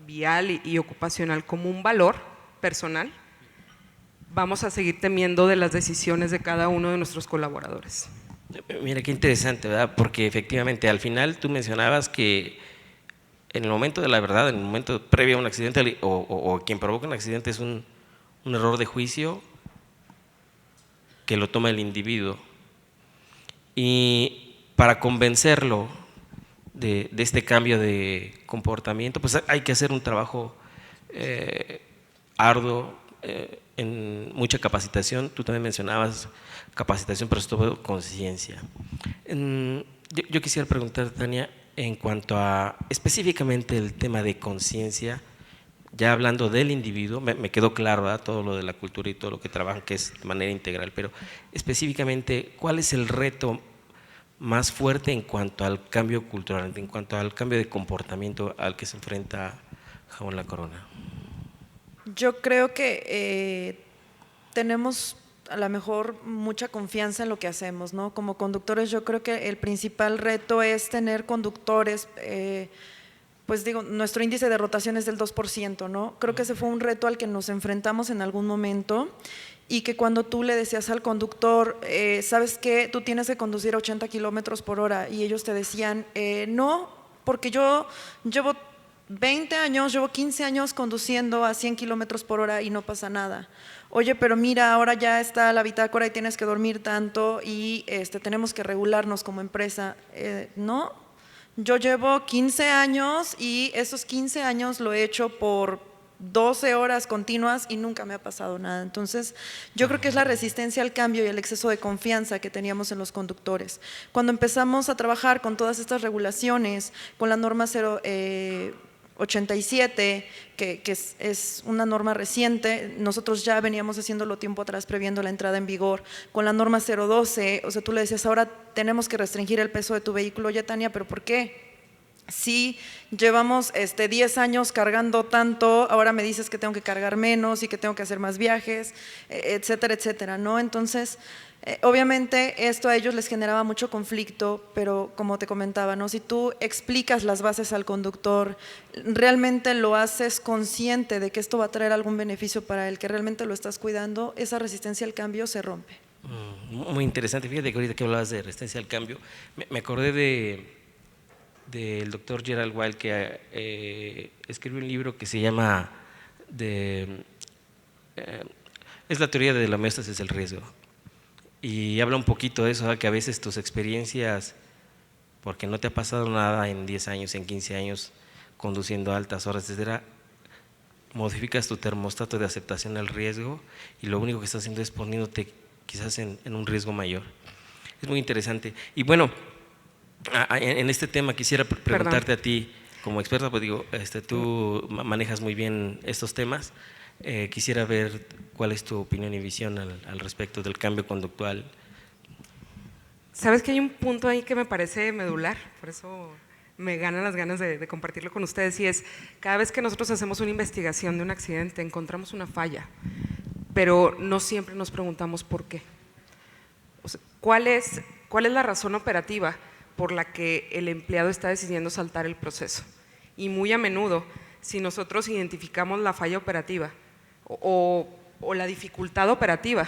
S6: vial y ocupacional como un valor personal, vamos a seguir temiendo de las decisiones de cada uno de nuestros colaboradores.
S4: Mira, qué interesante, ¿verdad? Porque efectivamente al final tú mencionabas que en el momento de la verdad, en el momento previo a un accidente o quien provoca un accidente es un error de juicio que lo toma el individuo. Y para convencerlo de este cambio de comportamiento, pues hay que hacer un trabajo arduo, en mucha capacitación. Tú también mencionabas capacitación, pero sobre todo conciencia. Yo quisiera preguntar, Tania, en cuanto a específicamente el tema de conciencia, ya hablando del individuo, me quedó claro, ¿verdad?, todo lo de la cultura y todo lo que trabajan, que es de manera integral, pero específicamente, ¿cuál es el reto más fuerte en cuanto al cambio cultural, en cuanto al cambio de comportamiento al que se enfrenta Jabón La Corona?
S5: Yo creo que tenemos a lo mejor mucha confianza en lo que hacemos, ¿no? Como conductores, yo creo que el principal reto es tener conductores, pues digo, nuestro índice de rotación es del 2%, ¿no? Creo que ese fue un reto al que nos enfrentamos en algún momento, y que cuando tú le decías al conductor, ¿sabes qué? Tú tienes que conducir a 80 kilómetros por hora, y ellos te decían, no, porque yo llevo 20 años, llevo 15 años conduciendo a 100 kilómetros por hora y no pasa nada. Oye, pero mira, ahora ya está la bitácora y tienes que dormir tanto y tenemos que regularnos como empresa. No, yo llevo 15 años y esos 15 años lo he hecho por 12 horas continuas y nunca me ha pasado nada. Entonces, yo creo que es la resistencia al cambio y el exceso de confianza que teníamos en los conductores. Cuando empezamos a trabajar con todas estas regulaciones, con la norma 087, que es una norma reciente, nosotros ya veníamos haciéndolo tiempo atrás previendo la entrada en vigor, con la norma 012, o sea, tú le decías, ahora tenemos que restringir el peso de tu vehículo. Oye, Tania, ¿pero por qué? sí, llevamos 10 años cargando tanto, ahora me dices que tengo que cargar menos y que tengo que hacer más viajes, etcétera, etcétera, ¿no? Entonces, obviamente esto a ellos les generaba mucho conflicto, pero como te comentaba, ¿no? Si tú explicas las bases al conductor, realmente lo haces consciente de que esto va a traer algún beneficio para él, que realmente lo estás cuidando, esa resistencia al cambio se rompe.
S4: Muy interesante, fíjate que ahorita que hablabas de resistencia al cambio, me acordé del doctor Gerald Weil, que escribió un libro que se llama es la teoría de la homeostasis del riesgo, y habla un poquito de eso, que a veces tus experiencias, porque no te ha pasado nada en 10 años, en 15 años, conduciendo a altas horas, etcétera, modificas tu termostato de aceptación al riesgo y lo único que estás haciendo es poniéndote quizás en un riesgo mayor. Es muy interesante. Y bueno, en este tema quisiera preguntarte a ti, como experta, pues digo, tú manejas muy bien estos temas, quisiera ver cuál es tu opinión y visión al respecto del cambio conductual.
S6: Sabes que hay un punto ahí que me parece medular, por eso me ganan las ganas de compartirlo con ustedes, y es, cada vez que nosotros hacemos una investigación de un accidente, encontramos una falla, pero no siempre nos preguntamos por qué. O sea, ¿cuál es la razón operativa por la que el empleado está decidiendo saltar el proceso? Y muy a menudo, si nosotros identificamos la falla operativa o la dificultad operativa,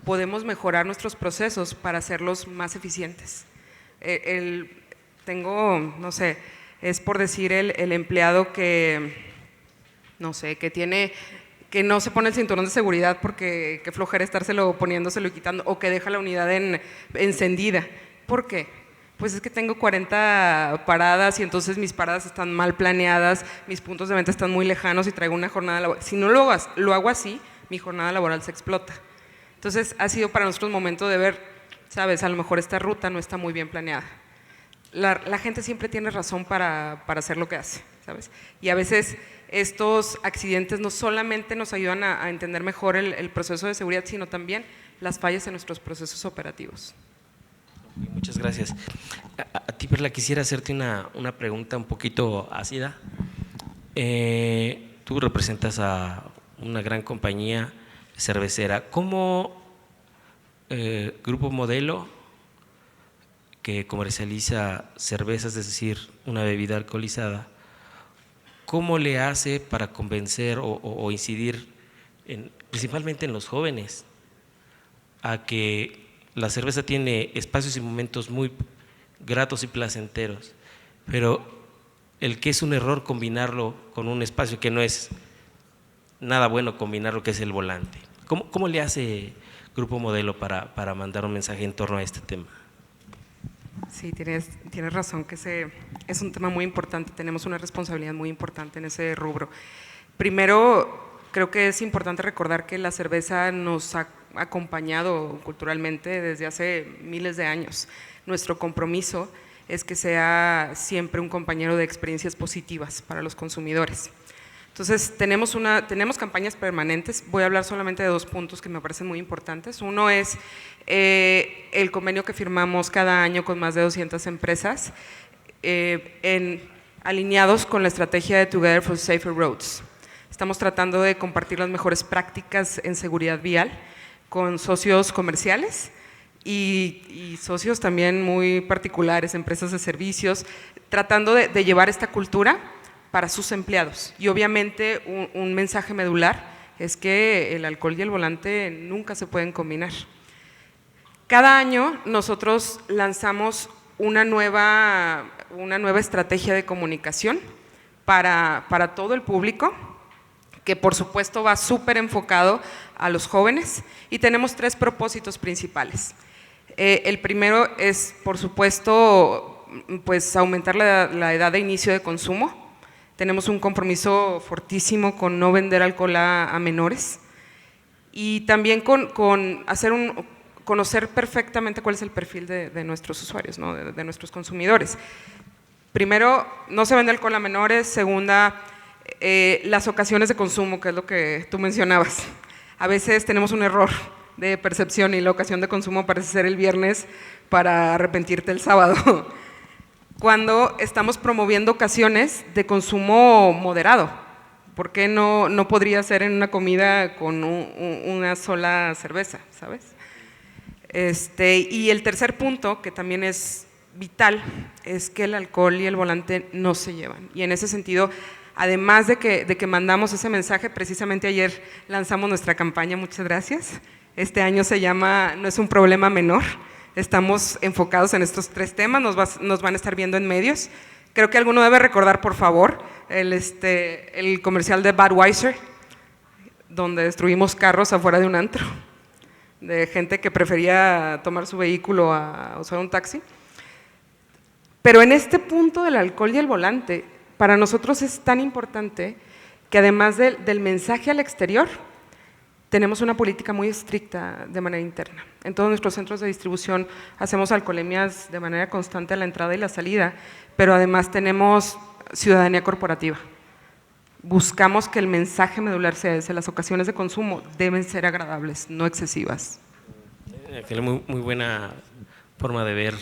S6: podemos mejorar nuestros procesos para hacerlos más eficientes. No sé, es por decir el empleado que, no sé, que no se pone el cinturón de seguridad porque qué flojera estárselo poniéndoselo y quitando, o que deja la unidad encendida. ¿Por qué? Pues es que tengo 40 paradas y entonces mis paradas están mal planeadas, mis puntos de venta están muy lejanos y traigo una jornada laboral. Si no lo hago así, mi jornada laboral se explota. Entonces ha sido para nosotros un momento de ver, sabes, a lo mejor esta ruta no está muy bien planeada. La gente siempre tiene razón para hacer lo que hace, ¿sabes? Y a veces estos accidentes no solamente nos ayudan a entender mejor el proceso de seguridad, sino también las fallas en nuestros procesos operativos.
S4: Muchas gracias. A ti, Perla, quisiera hacerte una pregunta un poquito ácida. Tú representas a una gran compañía cervecera. ¿Cómo Grupo Modelo, que comercializa cervezas, es decir, una bebida alcoholizada, cómo le hace para convencer o incidir principalmente en los jóvenes a que la cerveza tiene espacios y momentos muy gratos y placenteros, pero el que es un error combinarlo con un espacio que no es nada bueno combinarlo, que es el volante? ¿Cómo le hace Grupo Modelo para mandar un mensaje en torno a este tema?
S6: Sí, tienes razón, que es un tema muy importante, tenemos una responsabilidad muy importante en ese rubro. Primero, creo que es importante recordar que la cerveza nos ha acompañado culturalmente desde hace miles de años. Nuestro compromiso es que sea siempre un compañero de experiencias positivas para los consumidores. Entonces, tenemos campañas permanentes. Voy a hablar solamente de 2 puntos que me parecen muy importantes. Uno es el convenio que firmamos cada año con más de 200 empresas, alineados con la estrategia de Together for Safer Roads. Estamos tratando de compartir las mejores prácticas en seguridad vial con socios comerciales y socios también muy particulares, empresas de servicios, tratando de llevar esta cultura para sus empleados. Y obviamente un mensaje medular es que el alcohol y el volante nunca se pueden combinar. Cada año nosotros lanzamos una nueva estrategia de comunicación para todo el público, que por supuesto va súper enfocado a los jóvenes, y tenemos 3 propósitos principales. El primero es, por supuesto, pues aumentar la edad de inicio de consumo. Tenemos un compromiso fortísimo con no vender alcohol a menores, y también con conocer perfectamente cuál es el perfil de nuestros usuarios, ¿no? de nuestros consumidores. Primero, no se vende alcohol a menores. Segunda, las ocasiones de consumo, que es lo que tú mencionabas. A veces tenemos un error de percepción y la ocasión de consumo parece ser el viernes para arrepentirte el sábado. cuando estamos promoviendo ocasiones de consumo moderado. ¿Por qué no podría ser en una comida con una sola cerveza, sabes? Y el tercer punto, que también es vital, es que el alcohol y el volante no se llevan. Y en ese sentido, además de que mandamos ese mensaje, precisamente ayer lanzamos nuestra campaña, muchas gracias. Este año se llama No es un problema menor. Estamos enfocados en estos 3 temas, nos van a estar viendo en medios. Creo que alguno debe recordar, por favor, el comercial de Budweiser, donde destruimos carros afuera de un antro, de gente que prefería tomar su vehículo a usar un taxi. Pero en este punto del alcohol y el volante, para nosotros es tan importante que además del mensaje al exterior, tenemos una política muy estricta de manera interna. En todos nuestros centros de distribución hacemos alcoholemias de manera constante a la entrada y la salida, pero además tenemos ciudadanía corporativa. Buscamos que el mensaje medular sea ese, las ocasiones de consumo deben ser agradables, no excesivas.
S4: Muy buena forma de ver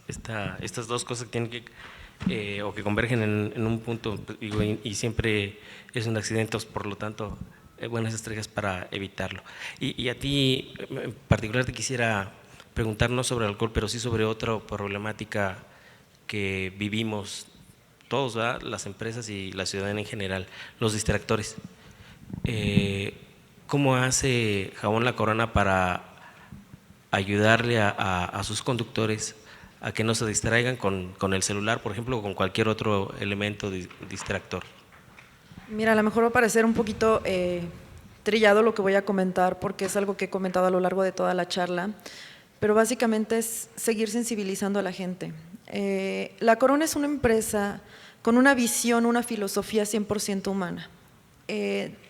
S4: estas dos cosas que tienen o que convergen en un punto, y siempre es un accidente, por lo tanto, buenas estrategias para evitarlo. Y a ti en particular te quisiera preguntar no sobre el alcohol, pero sí sobre otra problemática que vivimos todos, ¿verdad? Las empresas y la ciudadanía en general, los distractores. ¿Cómo hace Jabón La Corona para ayudarle a sus conductores a que no se distraigan con el celular, por ejemplo, o con cualquier otro elemento distractor?
S5: Mira, a lo mejor va a parecer un poquito trillado lo que voy a comentar, porque es algo que he comentado a lo largo de toda la charla, pero básicamente es seguir sensibilizando a la gente. La Corona es una empresa con una visión, una filosofía 100% humana.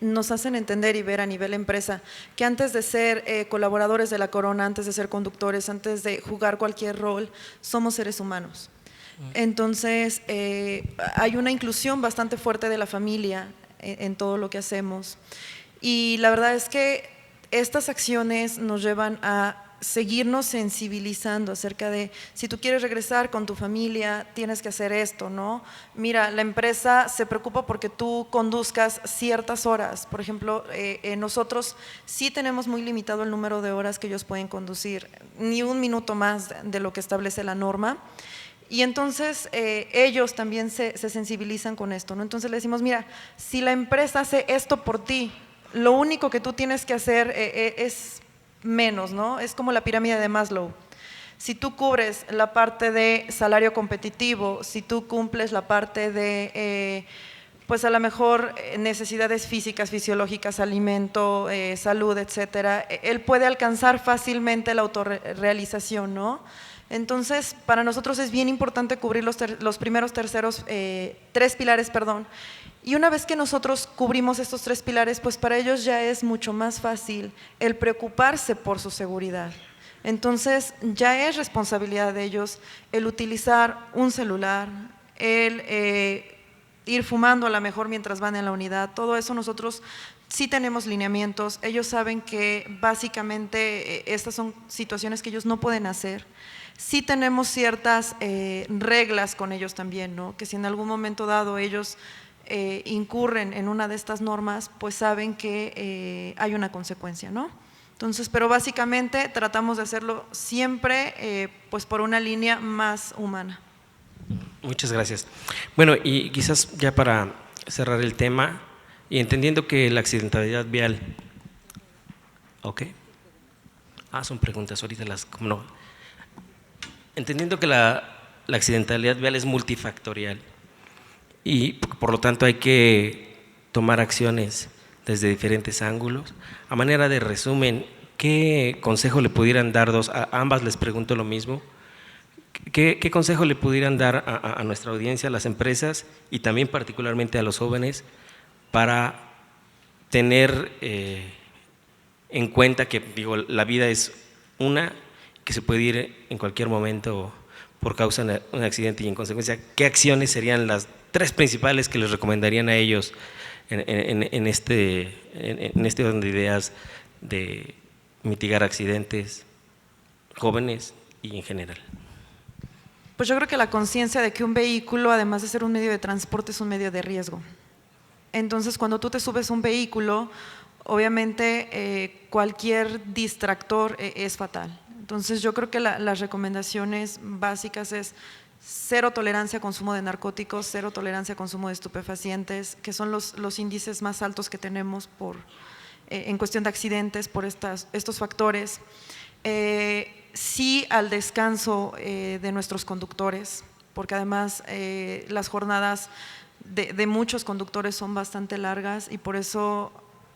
S5: Nos hacen entender y ver a nivel empresa que antes de ser colaboradores de La Corona, antes de ser conductores, antes de jugar cualquier rol, somos seres humanos. Entonces, hay una inclusión bastante fuerte de la familia en todo lo que hacemos, y la verdad es que estas acciones nos llevan a seguirnos sensibilizando acerca de si tú quieres regresar con tu familia, tienes que hacer esto, ¿no? Mira, la empresa se preocupa porque tú conduzcas ciertas horas. Por ejemplo, nosotros sí tenemos muy limitado el número de horas que ellos pueden conducir, ni un minuto más de lo que establece la norma. Y entonces ellos también se sensibilizan con esto, ¿no? Entonces le decimos, mira, si la empresa hace esto por ti, lo único que tú tienes que hacer es menos, ¿no? Es como la pirámide de Maslow. Si tú cubres la parte de salario competitivo, si tú cumples la parte de, pues a lo mejor necesidades físicas, fisiológicas, alimento, salud, etcétera, él puede alcanzar fácilmente la autorrealización, ¿no? Entonces, para nosotros es bien importante cubrir los primeros, terceros, 3 pilares, perdón. Y una vez que nosotros cubrimos estos 3 pilares, pues para ellos ya es mucho más fácil el preocuparse por su seguridad. Entonces, ya es responsabilidad de ellos el utilizar un celular, el ir fumando a lo mejor mientras van en la unidad. Todo eso nosotros sí tenemos lineamientos. Ellos saben que básicamente estas son situaciones que ellos no pueden hacer. Sí tenemos ciertas reglas con ellos también, ¿no? Que si en algún momento dado ellos incurren en una de estas normas, pues saben que hay una consecuencia, ¿no? Entonces, pero básicamente tratamos de hacerlo siempre pues por una línea más humana.
S4: Muchas gracias. Bueno, y quizás ya para cerrar el tema, y entendiendo que la accidentalidad vial… ¿Ok? Son preguntas, ahorita como no. Entendiendo que la accidentalidad vial es multifactorial y por lo tanto hay que tomar acciones desde diferentes ángulos, a manera de resumen, ¿qué consejo le pudieran dar a ambas? Les pregunto lo mismo. ¿Qué consejo le pudieran dar a nuestra audiencia, a las empresas y también particularmente a los jóvenes para tener en cuenta que la vida es una, que se puede ir en cualquier momento por causa de un accidente, y en consecuencia, ¿qué acciones serían las 3 principales que les recomendarían a ellos en este orden de ideas de mitigar accidentes, jóvenes y en general?
S5: Pues yo creo que la conciencia de que un vehículo, además de ser un medio de transporte, es un medio de riesgo. Entonces, cuando tú te subes a un vehículo, obviamente cualquier distractor es fatal. Entonces, yo creo que las recomendaciones básicas es cero tolerancia a consumo de narcóticos, cero tolerancia a consumo de estupefacientes, que son los índices más altos que tenemos en cuestión de accidentes por estos factores. Sí al descanso de nuestros conductores, porque además las jornadas de muchos conductores son bastante largas y por eso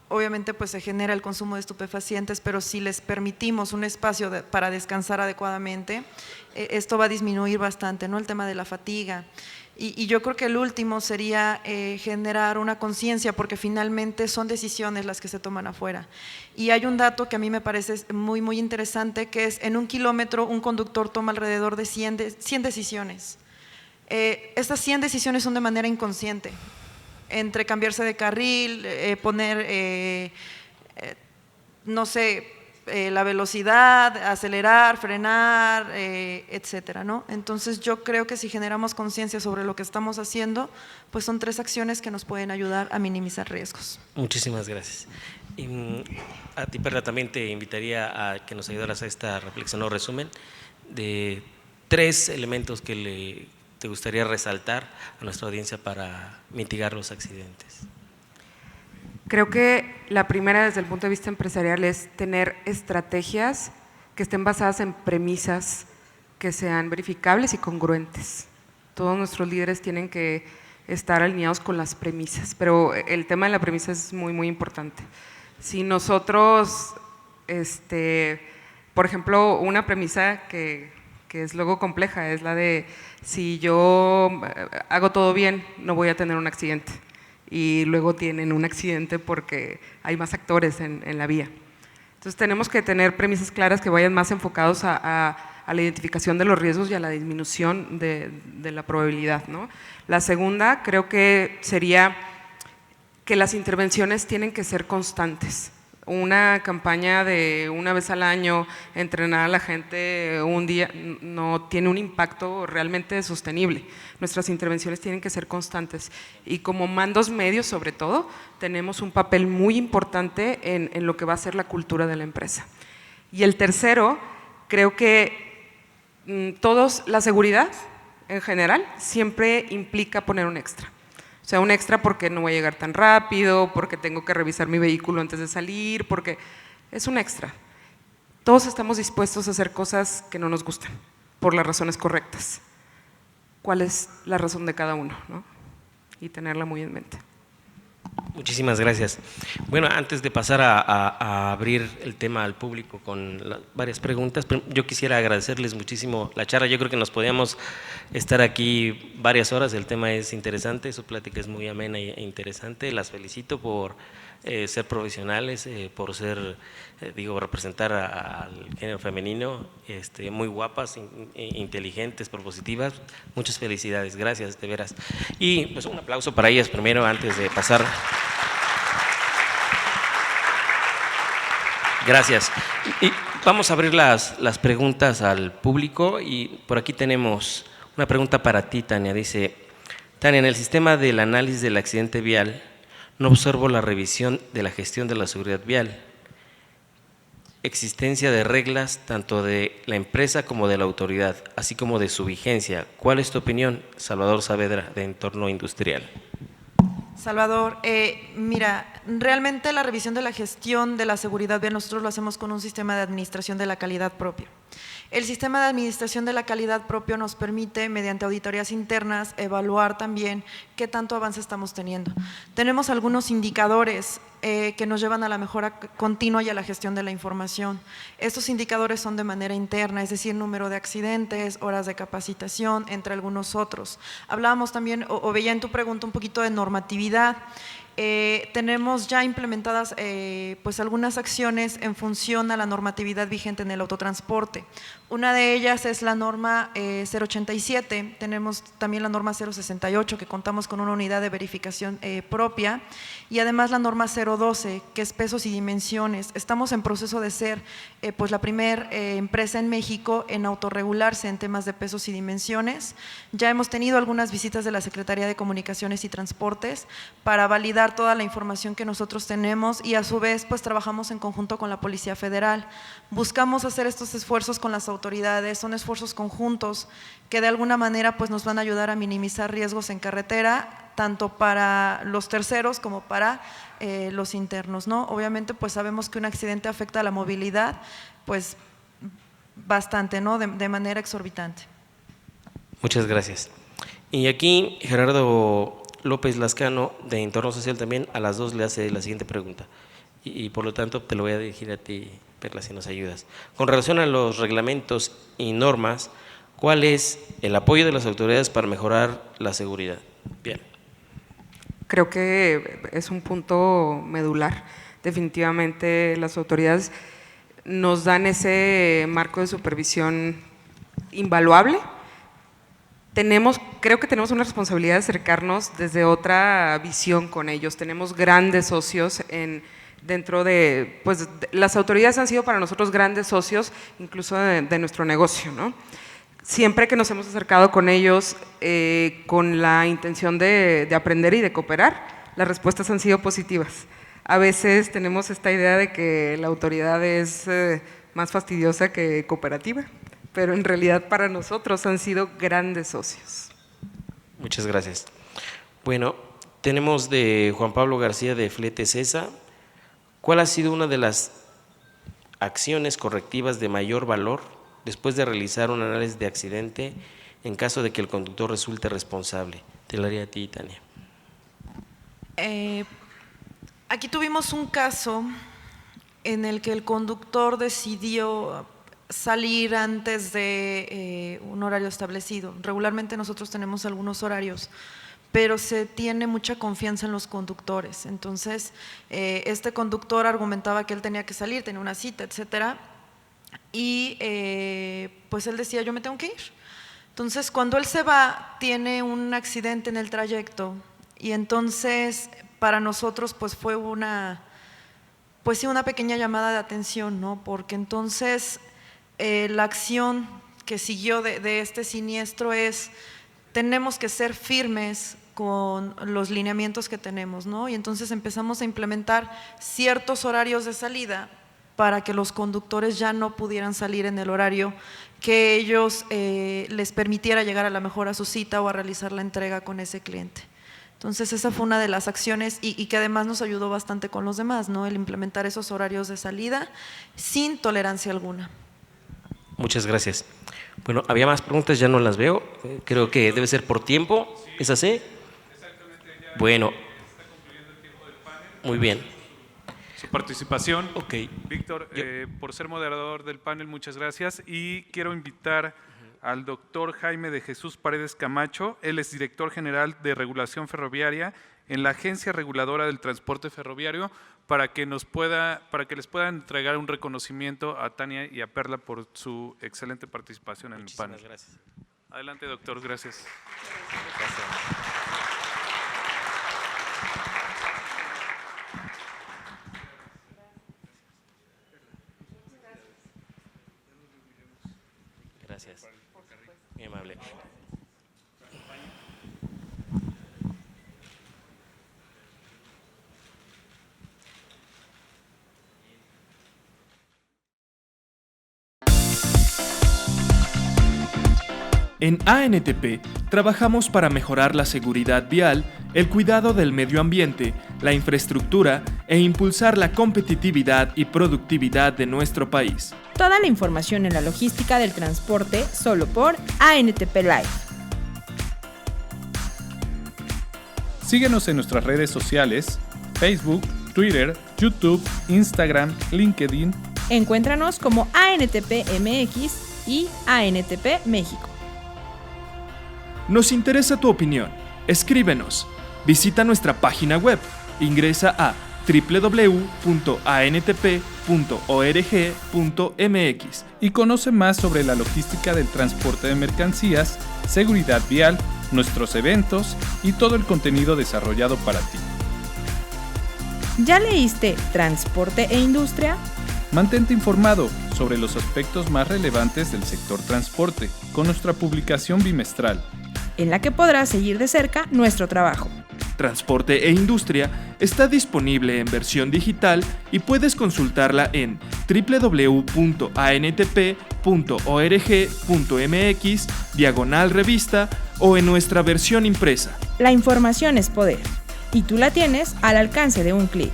S5: obviamente pues se genera el consumo de estupefacientes, pero si les permitimos un espacio para descansar adecuadamente, esto va a disminuir bastante, ¿no? El tema de la fatiga. Y yo creo que el último sería generar una conciencia, porque finalmente son decisiones las que se toman afuera. Y hay un dato que a mí me parece muy, muy interesante, que es en un kilómetro un conductor toma alrededor de 100 decisiones. Estas 100 decisiones son de manera inconsciente, entre cambiarse de carril, poner, no sé, la velocidad, acelerar, frenar, etcétera, ¿no? Entonces yo creo que si generamos conciencia sobre lo que estamos haciendo, pues son 3 acciones que nos pueden ayudar a minimizar riesgos.
S4: Muchísimas gracias. Y a ti, Perla, también te invitaría a que nos ayudaras a esta reflexión o resumen de 3 elementos que te gustaría resaltar a nuestra audiencia para mitigar los accidentes.
S6: Creo que la primera, desde el punto de vista empresarial, es tener estrategias que estén basadas en premisas que sean verificables y congruentes. Todos nuestros líderes tienen que estar alineados con las premisas, pero el tema de la premisa es muy, muy importante. Si nosotros, por ejemplo, una premisa que es luego compleja, es la de si yo hago todo bien, no voy a tener un accidente. Y luego tienen un accidente porque hay más actores en la vía. Entonces tenemos que tener premisas claras que vayan más enfocados a la identificación de los riesgos y a la disminución de la probabilidad, ¿no? La segunda creo que sería que las intervenciones tienen que ser constantes. Una campaña de una vez al año, entrenar a la gente un día, no tiene un impacto realmente sostenible. Nuestras intervenciones tienen que ser constantes y como mandos medios, sobre todo, tenemos un papel muy importante en lo que va a ser la cultura de la empresa. Y el tercero, creo que la seguridad en general siempre implica poner un extra. O sea, un extra porque no voy a llegar tan rápido, porque tengo que revisar mi vehículo antes de salir, porque es un extra. Todos estamos dispuestos a hacer cosas que no nos gustan, por las razones correctas. ¿Cuál es la razón de cada uno, ¿no? Y tenerla muy en mente.
S4: Muchísimas gracias. Bueno, antes de pasar a abrir el tema al público con varias preguntas, yo quisiera agradecerles muchísimo la charla. Yo creo que nos podíamos estar aquí varias horas, el tema es interesante, su plática es muy amena e interesante. Las felicito por ser profesionales, por representar al género femenino, muy guapas, inteligentes, propositivas. Muchas felicidades, gracias, de veras. Y pues un aplauso para ellas primero antes de pasar. Gracias. Y vamos a abrir las preguntas al público y por aquí tenemos una pregunta para ti, Tania. Dice, Tania, en el sistema del análisis del accidente vial no observo la revisión de la gestión de la seguridad vial, existencia de reglas tanto de la empresa como de la autoridad, así como de su vigencia. ¿Cuál es tu opinión, Salvador Saavedra, de Entorno Industrial?
S5: Salvador, mira, realmente la revisión de la gestión de la seguridad vial nosotros lo hacemos con un sistema de administración de la calidad propio. El sistema de administración de la calidad propio nos permite, mediante auditorías internas, evaluar también qué tanto avance estamos teniendo. Tenemos algunos indicadores que nos llevan a la mejora continua y a la gestión de la información. Estos indicadores son de manera interna, es decir, número de accidentes, horas de capacitación, entre algunos otros. Hablábamos también, o veía en tu pregunta un poquito de normatividad. Tenemos ya implementadas pues algunas acciones en función a la normatividad vigente en el autotransporte. Una de ellas es la norma 087, tenemos también la norma 068 que contamos con una unidad de verificación propia y además la norma 012, que es pesos y dimensiones. Estamos en proceso de ser pues la primera empresa en México en autorregularse en temas de pesos y dimensiones. Ya hemos tenido algunas visitas de la Secretaría de Comunicaciones y Transportes para validar toda la información que nosotros tenemos y a su vez pues trabajamos en conjunto con la Policía Federal. Buscamos hacer estos esfuerzos con las autoridades, son esfuerzos conjuntos que de alguna manera pues nos van a ayudar a minimizar riesgos en carretera, tanto para los terceros como para los internos, ¿no? Obviamente pues sabemos que un accidente afecta a la movilidad pues bastante, ¿no? De manera exorbitante.
S4: Muchas gracias. Y aquí Gerardo López Lascano, de Entorno Social, también a las dos le hace la siguiente pregunta y por lo tanto te lo voy a dirigir a ti, Perla, si nos ayudas. Con relación a los reglamentos y normas, ¿cuál es el apoyo de las autoridades para mejorar la seguridad? Bien.
S6: Creo que es un punto medular. Definitivamente las autoridades nos dan ese marco de supervisión invaluable. Creo que tenemos una responsabilidad de acercarnos desde otra visión con ellos. Tenemos grandes socios dentro de, pues las autoridades han sido para nosotros grandes socios, incluso de nuestro negocio, ¿no? Siempre que nos hemos acercado con ellos con la intención de aprender y de cooperar, las respuestas han sido positivas. A veces tenemos esta idea de que la autoridad es más fastidiosa que cooperativa, pero en realidad para nosotros han sido grandes socios.
S4: Muchas gracias. Bueno, tenemos de Juan Pablo García de Flete Cesa. ¿Cuál ha sido una de las acciones correctivas de mayor valor después de realizar un análisis de accidente en caso de que el conductor resulte responsable? Te lo haría a ti, Tania.
S5: Aquí tuvimos un caso en el que el conductor decidió salir antes de un horario establecido. Regularmente nosotros tenemos algunos horarios, pero se tiene mucha confianza en los conductores. Entonces, este conductor argumentaba que él tenía que salir, tenía una cita, etcétera, y pues él decía, yo me tengo que ir. Entonces, cuando él se va, tiene un accidente en el trayecto y entonces para nosotros pues fue una pequeña llamada de atención, ¿no? Porque entonces la acción que siguió de este siniestro es, tenemos que ser firmes con los lineamientos que tenemos, ¿no? Y entonces empezamos a implementar ciertos horarios de salida para que los conductores ya no pudieran salir en el horario que ellos les permitiera llegar a la mejor a su cita o a realizar la entrega con ese cliente. Entonces esa fue una de las acciones y que además nos ayudó bastante con los demás, ¿no? El implementar esos horarios de salida sin tolerancia alguna.
S4: Muchas gracias. Bueno, había más preguntas, ya no las veo. Creo que debe ser por tiempo. ¿Es así? Bueno. Muy bien.
S3: Su participación.
S4: Ok.
S3: Víctor, por ser moderador del panel, muchas gracias. Y quiero invitar al doctor Jaime de Jesús Paredes Camacho. Él es director general de regulación ferroviaria en la Agencia Reguladora del Transporte Ferroviario, para que les puedan entregar un reconocimiento a Tania y a Perla por su excelente participación en el panel.
S4: Gracias.
S3: Adelante, doctor, gracias.
S4: Gracias. Gracias. Muy amable.
S1: En ANTP trabajamos para mejorar la seguridad vial, el cuidado del medio ambiente, la infraestructura e impulsar la competitividad y productividad de nuestro país.
S2: Toda la información en la logística del transporte solo por ANTP Live.
S3: Síguenos en nuestras redes sociales, Facebook, Twitter, YouTube, Instagram, LinkedIn.
S2: Encuéntranos como ANTP MX y ANTP México.
S1: Nos interesa tu opinión. Escríbenos. Visita nuestra página web. Ingresa a www.antp.org.mx
S3: y conoce más sobre la logística del transporte de mercancías, seguridad vial, nuestros eventos y todo el contenido desarrollado para ti.
S2: ¿Ya leíste Transporte e Industria?
S7: Mantente informado sobre los aspectos más relevantes del sector transporte con nuestra publicación bimestral,
S2: en la que podrás seguir de cerca nuestro trabajo.
S1: Transporte e Industria está disponible en versión digital y puedes consultarla en www.antp.org.mx/revista o en nuestra versión impresa.
S2: La información es poder, y tú la tienes al alcance de un clic.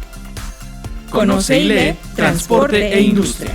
S1: Conoce y lee Transporte e Industria.